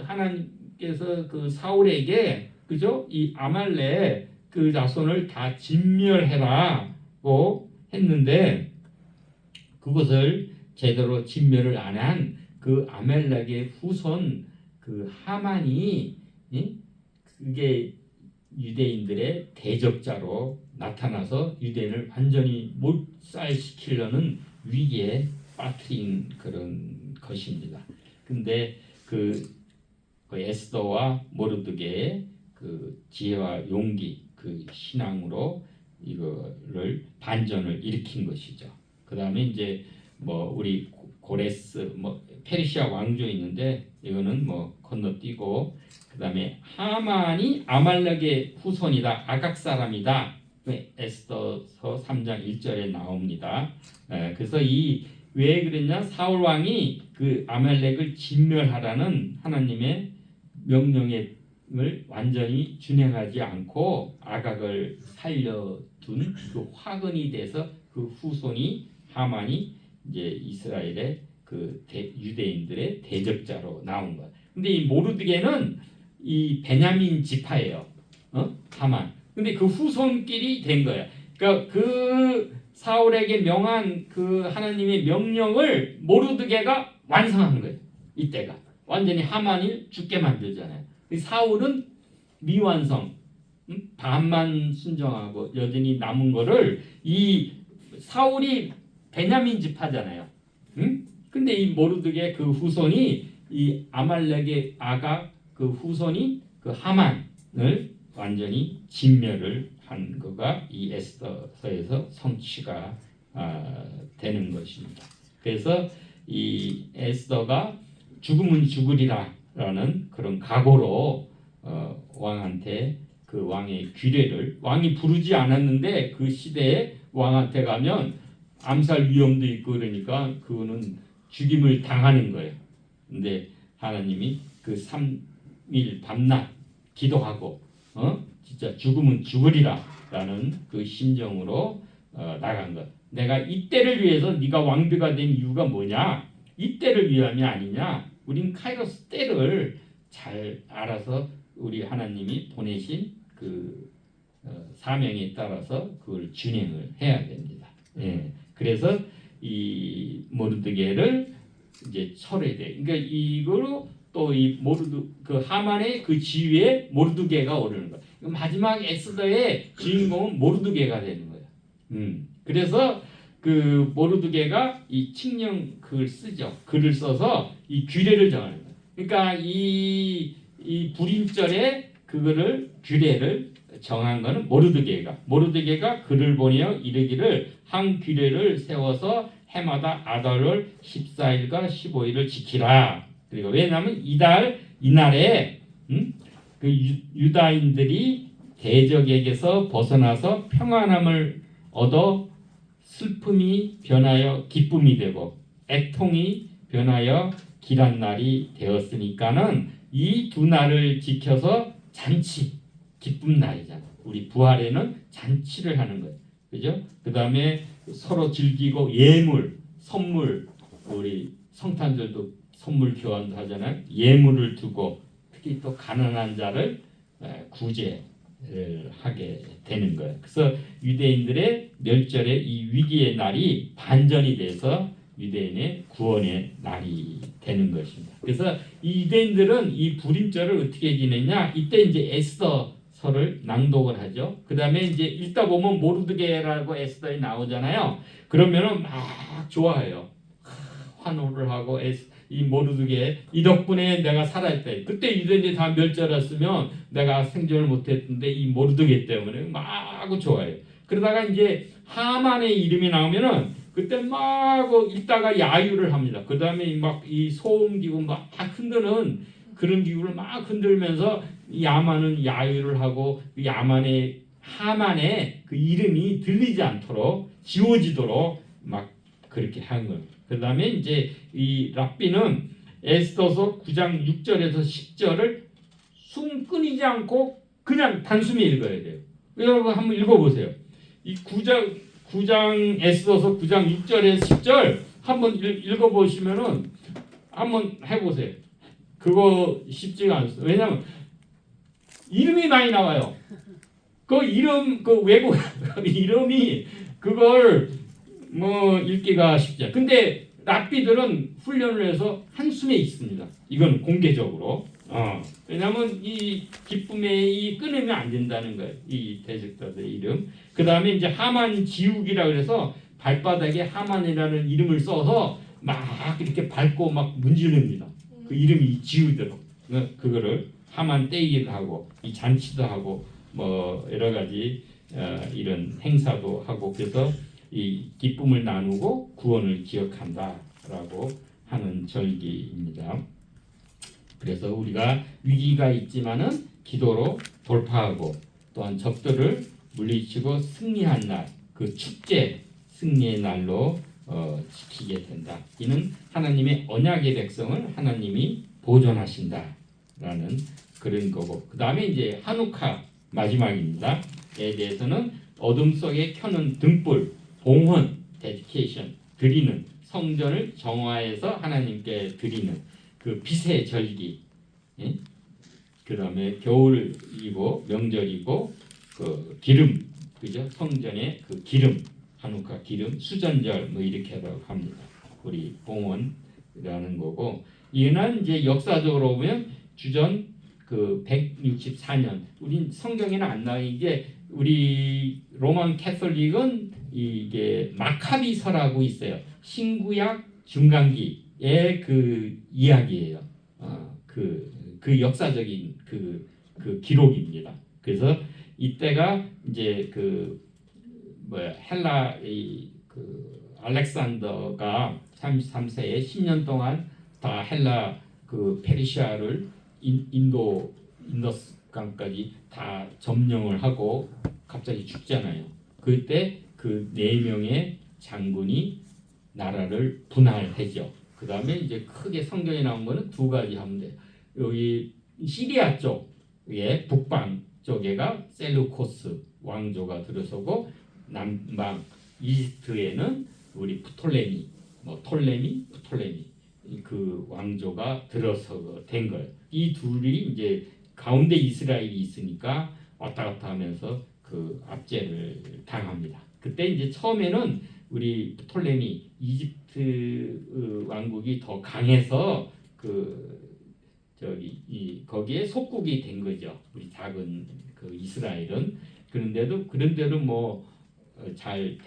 하나님께서 그 사울에게 그죠? 이 아말렉 그 자손을 다 진멸해라고 했는데 그것을 제대로 진멸을 안 한 그 아말렉의 후손 그 하만이 그게 유대인들의 대적자로 나타나서 유대인을 완전히 몰살시키려는 위기에 빠뜨린 그런 것입니다. 근데 그 에스더와 모르드게의 그 지혜와 용기 그 신앙으로 이거를 반전을 일으킨 것이죠. 그 다음에 이제 뭐 우리 고레스 뭐 페르시아 왕조 있는데 이거는 뭐 건너뛰고 그 다음에 하만이 아말렉의 후손이다. 아각 사람이다. 에스더서 3장 1절에 나옵니다. 그래서 이 왜 그랬냐? 사울 왕이 그 아말렉을 진멸하라는 하나님의 명령을 완전히 준행하지 않고 아각을 살려둔 그 화근이 돼서 그 후손이 하만이 이제 이스라엘의 그 유대인들의 대적자로 나온 거야. 근데 이 모르드게는 이 베냐민 지파예요. 하만. 근데 그 후손끼리 된 거야. 그러니까 그 사울에게 명한 그 하나님의 명령을 모르드게가 완성한 거예요. 이때가 완전히 하만이 죽게 만들잖아요. 사울은 미완성, 반만 순종하고 여전히 남은 거를 이 사울이 베냐민 지파잖아요. 근데 이 모르드게 그 후손이 이 아말렉의 아각 그 후손이 그 하만을 완전히 진멸을 한 거가 이 에스더서에서 성취가 되는 것입니다. 그래서 이 에스더가 죽으면 죽으리라 라는 그런 각오로 왕한테 그 왕의 규례를 왕이 부르지 않았는데 그 시대에 왕한테 가면 암살 위험도 있고 그러니까 그거는 죽임을 당하는 거예요. 근데 하나님이 그 3일 밤낮 기도하고 진짜 죽으면 죽으리라 라는 그 심정으로 나간 것. 내가 이때를 위해서 네가 왕비가 된 이유가 뭐냐? 이때를 위함이 아니냐? 우린 카이로스 때를 잘 알아서 우리 하나님이 보내신 그 사명에 따라서 그걸 준행을 해야 됩니다. 예. 그래서 이 모르드게를 이제 철회돼. 그러니까 이거로 또 이 그 하만의 그 지위에 모르드게가 오르는 거야. 마지막 에스더의 주인공은 모르드게가 되는 거예요. 그래서 그 모르드게가 이 칙령 글을 쓰죠. 글을 써서 이 규례를 정하는 거예요. 그러니까 이 불임절에 그거를 규례를 정한 거는 모르드게가 글을 보내어 이르기를 한 규례를 세워서 해마다 아달월 14일과 15일을 지키라. 그리고 왜냐하면 이날에 그 유다인들이 대적에게서 벗어나서 평안함을 얻어 슬픔이 변하여 기쁨이 되고 애통이 변하여 길한 날이 되었으니까는 이 두 날을 지켜서 잔치, 기쁨 날이잖아. 우리 부활에는 잔치를 하는 거예요. 그죠? 그 다음에 서로 즐기고 예물, 선물, 우리 성탄절도 선물 교환도 하잖아요. 예물을 두고 특히 또 가난한 자를 구제를 하게 되는 거예요. 그래서 유대인들의 멸절의 이 위기의 날이 반전이 돼서 유대인의 구원의 날이 되는 것입니다. 그래서 이 유대인들은 이 불임절을 어떻게 지내냐? 이때 이제 에스더서를 낭독을 하죠. 그 다음에 이제 읽다 보면 모르드게라고 에스더에 나오잖아요. 그러면은 막 좋아해요. 환호를 하고 이 모르드게 이 덕분에 내가 살아있다. 그때 유대인들이 다 멸절했으면 내가 생존을 못했는데 이 모르드게 때문에 막 좋아해요. 그러다가 이제 하만의 이름이 나오면은 그때 막 읽다가 야유를 합니다. 그 다음에 막 이 소음기구 막 흔드는 그런 기구를 막 흔들면서 야만은 야유를 하고 하만의 그 이름이 들리지 않도록 지워지도록 막 그렇게 한 거예요. 그 다음에 이제 이 랍비는 에스더서 9장 6절에서 10절을 숨 끊이지 않고 그냥 단숨에 읽어야 돼요. 여러분 한번 읽어보세요. 이 9장 에스더서 9장 6절에서 10절 한번 읽어보시면은 한번 해보세요. 그거 쉽지가 않습니다. 왜냐하면 이름이 많이 나와요. 그 이름 그 외국 이름이 그걸 뭐 읽기가 쉽지 않아요. 근데 랍비들은 훈련을 해서 한숨에 있습니다. 이건 공개적으로. 왜냐하면 이 기쁨의 이 끊으면 안 된다는 거예요. 이 대적자들의 이름. 그 다음에 이제 하만 지우기라 그래서 발바닥에 하만이라는 이름을 써서 막 이렇게 밟고 막 문지릅니다. 그 이름이 지우도록. 그거를 하만 떼기도 하고 이 잔치도 하고 뭐 여러 가지 이런 행사도 하고 그래서 이 기쁨을 나누고 구원을 기억한다라고 하는 절기입니다. 그래서 우리가 위기가 있지만은 기도로 돌파하고 또한 적들을 물리치고 승리한 날, 그 축제 승리의 날로 지키게 된다. 이는 하나님의 언약의 백성을 하나님이 보존하신다라는 그런 거고. 그 다음에 이제 한우카 마지막입니다. 에 대해서는 어둠 속에 켜는 등불, 봉헌, 데디케이션, 드리는 성전을 정화해서 하나님께 드리는 그 빛의 절기, 예? 그 다음에 겨울이고 명절이고 그 기름, 그죠? 성전의 그 기름, 한우카 기름, 수전절 뭐 이렇게라고 합니다. 우리 봉헌이라는 거고 이는 이제 역사적으로 보면 주전 그 164년 우린 성경에는 안 나와. 이게 우리 로만 캐톨릭은 이게 마카비서라고 있어요. 신구약 중간기의 그 이야기예요. 그 역사적인 그 기록입니다. 그래서 이때가 이제 헬라 그 알렉산더가 33세에 10년 동안 다 헬라 그 페르시아를 인더스강까지 다 점령을 하고 갑자기 죽잖아요. 그때 그 4명의 장군이 나라를 분할하죠. 그 다음에 이제 크게 성경에 나온 거는 2가지 하면 돼요. 여기 시리아 쪽에 북방 쪽에가 셀루코스 왕조가 들어서고 남방 이집트에는 우리 프톨레미, 톨레미 그 왕조가 들어서 된 거예요. 이 둘이 이제 가운데 이스라엘이 있으니까 왔다 갔다 하면서 그 압제를 당합니다. 그때 이제 처음에는 우리 프톨레미 이집트 왕국이 더 강해서 거기에 속국이 된 거죠. 우리 작은 그 이스라엘은. 그런데도 뭐 잘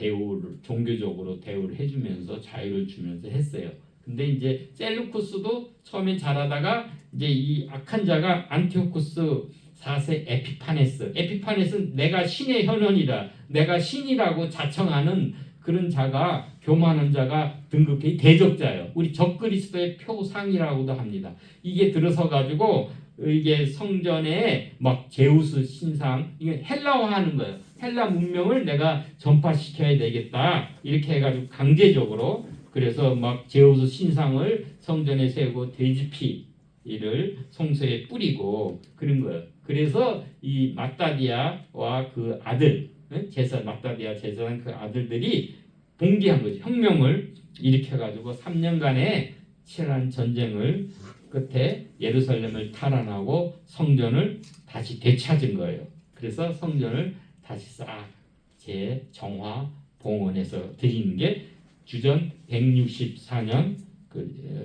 종교적으로 대우를 해주면서 자유를 주면서 했어요. 근데 이제 셀루쿠스도 처음엔 잘하다가 이제 이 악한 자가 안티오쿠스 4세 에피파네스는 내가 신의 현원이다, 내가 신이라고 자청하는 그런 자가, 교만한 자가 등극해 대적자예요. 우리 적그리스도의 표상이라고도 합니다. 이게 들어서 가지고 이게 성전에 막 제우스 신상, 이게 헬라화하는 거예요. 헬라 문명을 내가 전파시켜야 되겠다 이렇게 해가지고 강제적으로, 그래서 막 제우스 신상을 성전에 세우고 돼지피를 성소에 뿌리고 그런 거예요. 그래서 이 마따디아와 그 아들, 마따디아 제사장 그 아들들이 봉기한 거죠. 혁명을 일으켜가지고 3년간의 치열한 전쟁을 끝에 예루살렘을 탈환하고 성전을 다시 되찾은 거예요. 그래서 성전을 다시 싹 재정화 봉헌해서 드리는 게 주전 164년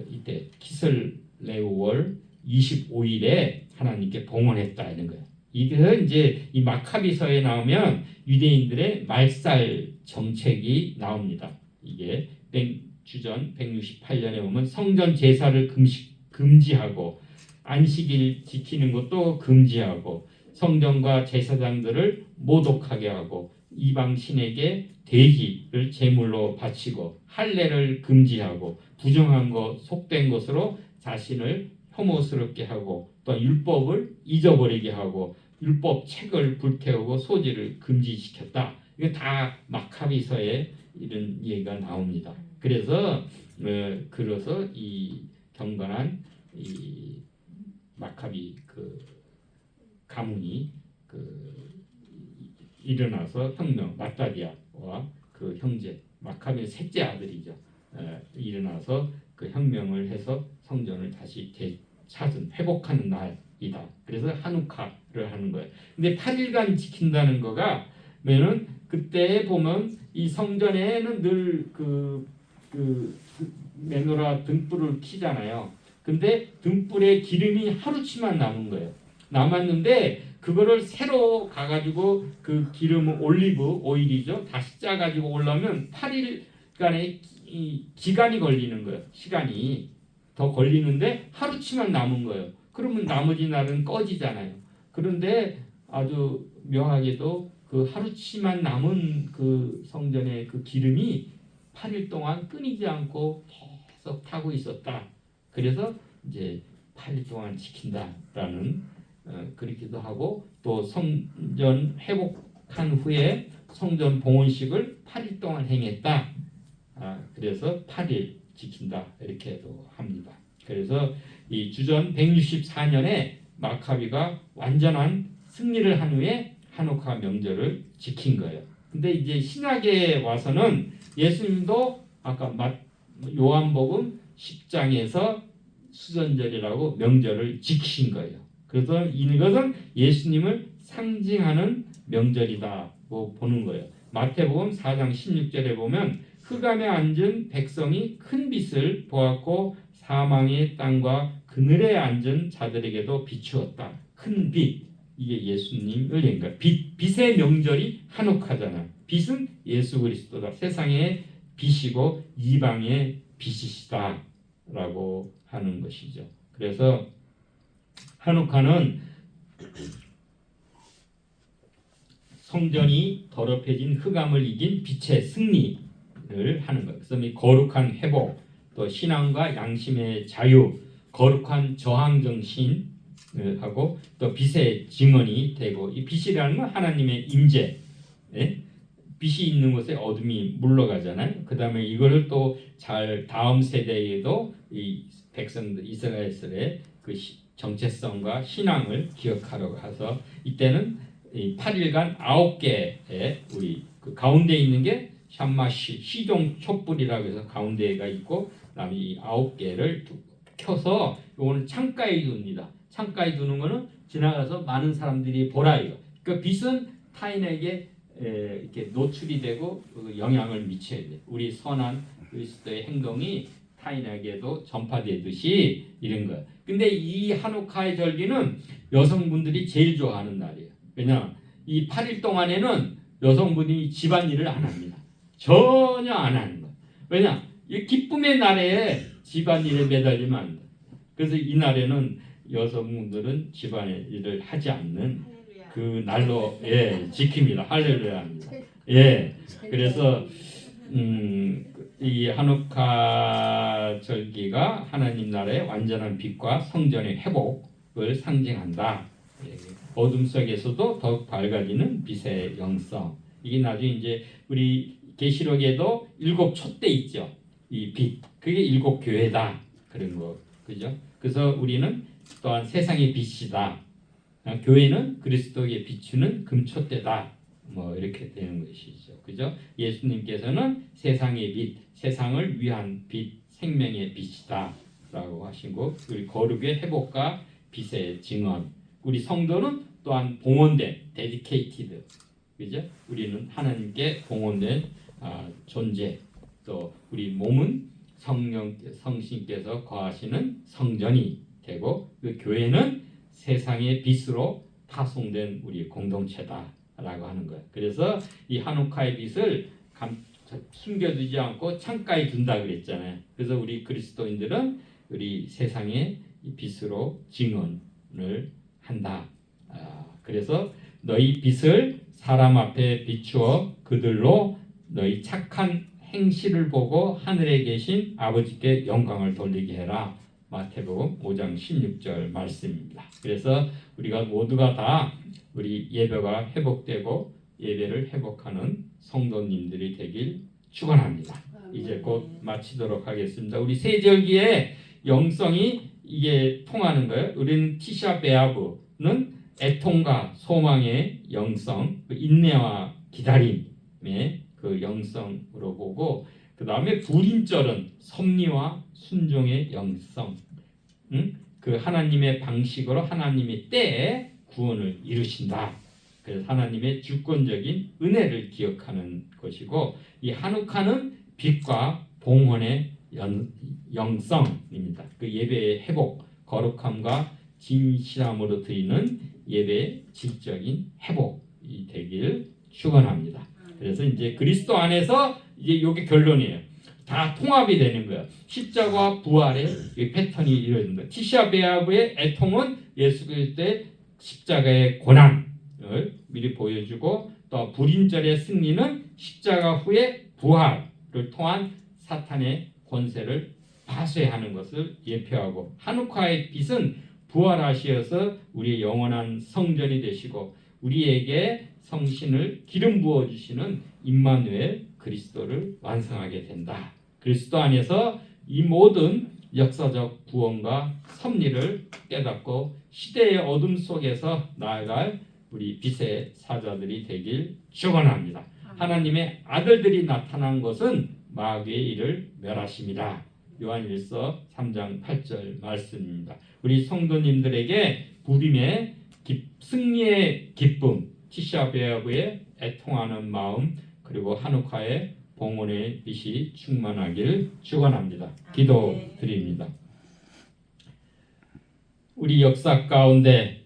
이때 키슬레오월 25일에 하나님께 봉헌했다 이런 거예요. 이게 이제 이 마카비서에 나오면 유대인들의 말살 정책이 나옵니다. 이게 주전 168년에 보면 성전 제사를 금지하고 안식일 지키는 것도 금지하고 성전과 제사장들을 모독하게 하고 이방 신에게 돼지를 제물로 바치고 할례를 금지하고 부정한 것, 속된 것으로 자신을 혐오스럽게 하고 또 율법을 잊어버리게 하고 율법 책을 불태우고 소지를 금지시켰다. 이거 다 마카비서에 이런 얘기가 나옵니다. 그래서 이 경건한 이 마카비 그 가문이 일어나서 혁명, 마따디아와 그 형제 마카비의 셋째 아들이죠. 일어나서 그 혁명을 해서 성전을 다시 되찾은 회복하는 날이다. 그래서 하누카를 하는 거예요. 근데 8일간 지킨다는 거가 뭐냐면 그때 보면 이 성전에는 늘 메노라 등불을 켜잖아요. 근데 등불에 기름이 하루치만 남은 거예요. 남았는데 그거를 새로 가가지고 그 기름은 올리브 오일이죠. 다시 짜가지고 올라오면 8일간의 기간이 걸리는 거예요. 시간이 더 걸리는데 하루치만 남은 거예요. 그러면 나머지 날은 꺼지잖아요. 그런데 아주 묘하게도 그 하루치만 남은 그 성전의 그 기름이 8일 동안 끊이지 않고 계속 타고 있었다. 그래서 이제 8일 동안 지킨다라는 그렇기도 하고 또 성전 회복한 후에 성전 봉헌식을 8일 동안 행했다. 그래서 8일 지킨다 이렇게도 합니다. 그래서 이 주전 164년에 마카비가 완전한 승리를 한 후에 하누카 명절을 지킨 거예요. 근데 이제 신약에 와서는 예수님도 아까 요한복음 10장에서 수전절이라고 명절을 지키신 거예요. 그래서 이것은 예수님을 상징하는 명절이다고 보는 거예요. 마태복음 4장 16절에 보면 흑암에 앉은 백성이 큰 빛을 보았고 사망의 땅과 그늘에 앉은 자들에게도 비추었다. 큰 빛, 이게 예수님을 얘기합니다. 빛의 명절이 한옥하잖아. 빛은 예수 그리스도다. 세상의 빛이고 이방의 빛이시다라고 하는 것이죠. 그래서 한옥하는 성전이 더럽혀진 흑암을 이긴 빛의 승리를 하는 거예요. 그래서 이 거룩한 회복, 또 신앙과 양심의 자유, 거룩한 저항 정신을 하고 또 빛의 증언이 되고 이 빛이라는 건 하나님의 임재. 예? 빛이 있는 곳에 어둠이 물러가잖아요. 그 다음에 이거를 또 잘 다음 세대에도 이 백성들 이스라엘의 그 정체성과 신앙을 기억하려고 해서 이때는 이 8일간 9개의 우리 그 가운데 있는 게 샴마시 시종 촛불이라고 해서 가운데가 있고 그다음에 이 9개를 켜서 요거는 창가에 둡니다. 창가에 두는 거는 지나가서 많은 사람들이 보라 이거. 그 빛은 타인에게 이렇게 노출이 되고 영향을 미쳐야 돼. 우리 선한 그리스도의 행동이 타인에게도 전파되듯이 이런 거야. 근데 이 하누카의 절기는 여성분들이 제일 좋아하는 날이에요. 왜냐? 이 8일 동안에는 여성분이 집안일을 안 합니다. 전혀 안 하는 거야. 왜냐? 이 기쁨의 날에 집안일에 매달리면 안 돼. 그래서 이 날에는 여성분들은 집안일을 하지 않는 그 날로 지킵니다. 할렐루야 합니다. 그래서 이 하누카 절기가 하나님 나라의 완전한 빛과 성전의 회복을 상징한다. 어둠 속에서도 더욱 밝아지는 빛의 영성. 이게 나중에 이제 우리 계시록에도 7 촛대 있죠. 이 빛. 그게 7 교회다. 그런 거. 그죠? 그래서 우리는 또한 세상의 빛이다. 교회는 그리스도에 비추는 금촛대다. 뭐 이렇게 되는 것이죠. 그죠? 예수님께서는 세상의 빛, 세상을 위한 빛, 생명의 빛이다. 라고 하시고 우리 거룩의 회복과 빛의 증언. 우리 성도는 또한 봉헌된, dedicated. 그죠? 우리는 하나님께 봉헌된 존재. 또 우리 몸은 성신께서 거하시는 성전이 되고 그 교회는 세상의 빛으로 파송된 우리 공동체다라고 하는 거예요. 그래서 이 하누카의 빛을 숨겨두지 않고 창가에 둔다 그랬잖아요. 그래서 우리 그리스도인들은 우리 세상의 빛으로 증언을 한다. 그래서 너희 빛을 사람 앞에 비추어 그들로 너희 착한 행실을 보고 하늘에 계신 아버지께 영광을 돌리게 해라. 마태복음 5장 16절 말씀입니다. 그래서 우리가 모두가 다 우리 예배가 회복되고 예배를 회복하는 성도님들이 되길 축원합니다. 이제 곧 마치도록 하겠습니다. 우리 세절기의 영성이 이게 통하는 거예요. 우리는 티샤 베아브는 애통과 소망의 영성, 인내와 기다림의 그 영성으로 보고 그 다음에 불임절은 섭리와 순종의 영성, 그 하나님의 방식으로 하나님의 때에 구원을 이루신다. 그래서 하나님의 주권적인 은혜를 기억하는 것이고 이 하누카는 빛과 봉헌의 영성입니다. 그 예배의 회복, 거룩함과 진실함으로 드리는 예배의 질적인 회복이 되길 축원합니다. 그래서 이제 그리스도 안에서 이제 이게 결론이에요. 다 통합이 되는 거예요. 십자가 부활의 패턴이 이루어진다. 티샤 베아브의 애통은 예수 그리스도의 십자가의 고난을 미리 보여주고 또 불임절의 승리는 십자가 후의 부활을 통한 사탄의 권세를 파쇄하는 것을 예표하고 하누카의 빛은 부활하시어서 우리의 영원한 성전이 되시고 우리에게 성신을 기름 부어 주시는 임마누엘 그리스도를 완성하게 된다. 그리스도 안에서 이 모든 역사적 구원과 섭리를 깨닫고 시대의 어둠 속에서 나아갈 우리 빛의 사자들이 되길 축원합니다. 하나님의 아들들이 나타난 것은 마귀의 일을 멸하심이라. 요한일서 3장 8절 말씀입니다. 우리 성도님들에게 부림의 승리의 기쁨, 티샤 베아브의 애통하는 마음 그리고 하누카의 봉헌의 빛이 충만하길 축원합니다. 기도드립니다. 우리 역사 가운데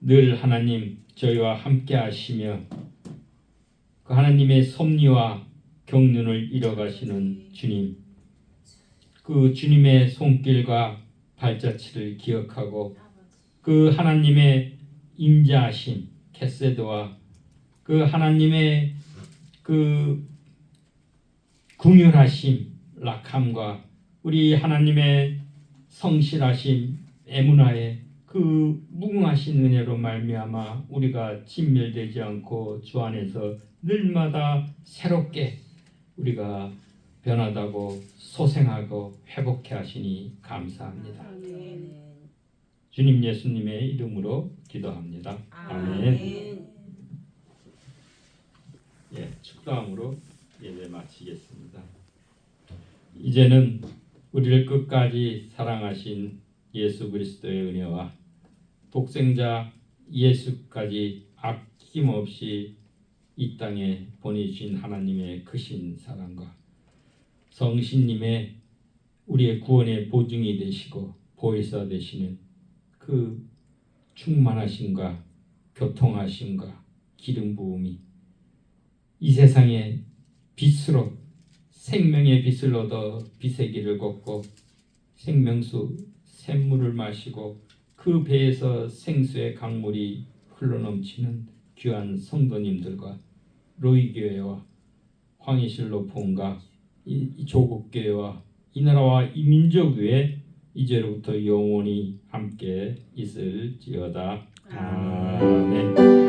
늘 하나님 저희와 함께 하시며 그 하나님의 섭리와 경륜을 이뤄가시는 주님, 그 주님의 손길과 발자취를 기억하고 그 하나님의 임재하심 캐세드와 그 하나님의 그 긍휼하심 락함과 우리 하나님의 성실하심, 애문하에 그 무궁하신 은혜로 말미암아 우리가 진멸되지 않고 주 안에서 늘마다 새롭게 우리가 변하다고 소생하고 회복해 하시니 감사합니다. 주님 예수님의 이름으로 기도합니다. 아멘. 예, 축도함으로 예배 마치겠습니다. 이제는 우리를 끝까지 사랑하신 예수 그리스도의 은혜와 독생자 예수까지 아낌없이 이 땅에 보내주신 하나님의 크신 사랑과 성신님의 우리의 구원의 보증이 되시고 보혜사 되시는 그 충만하심과 교통하심과 기름 부음이 이 세상에 빛으로 생명의 빛을 얻어 빛의 길을 걷고 생명수 샘물을 마시고 그 배에서 생수의 강물이 흘러넘치는 귀한 성도님들과 로이교회와 황희실로 폰가 이 조국교회와 이 나라와 이 민족 위에 이제로부터 영원히 함께 있을지어다. 아멘.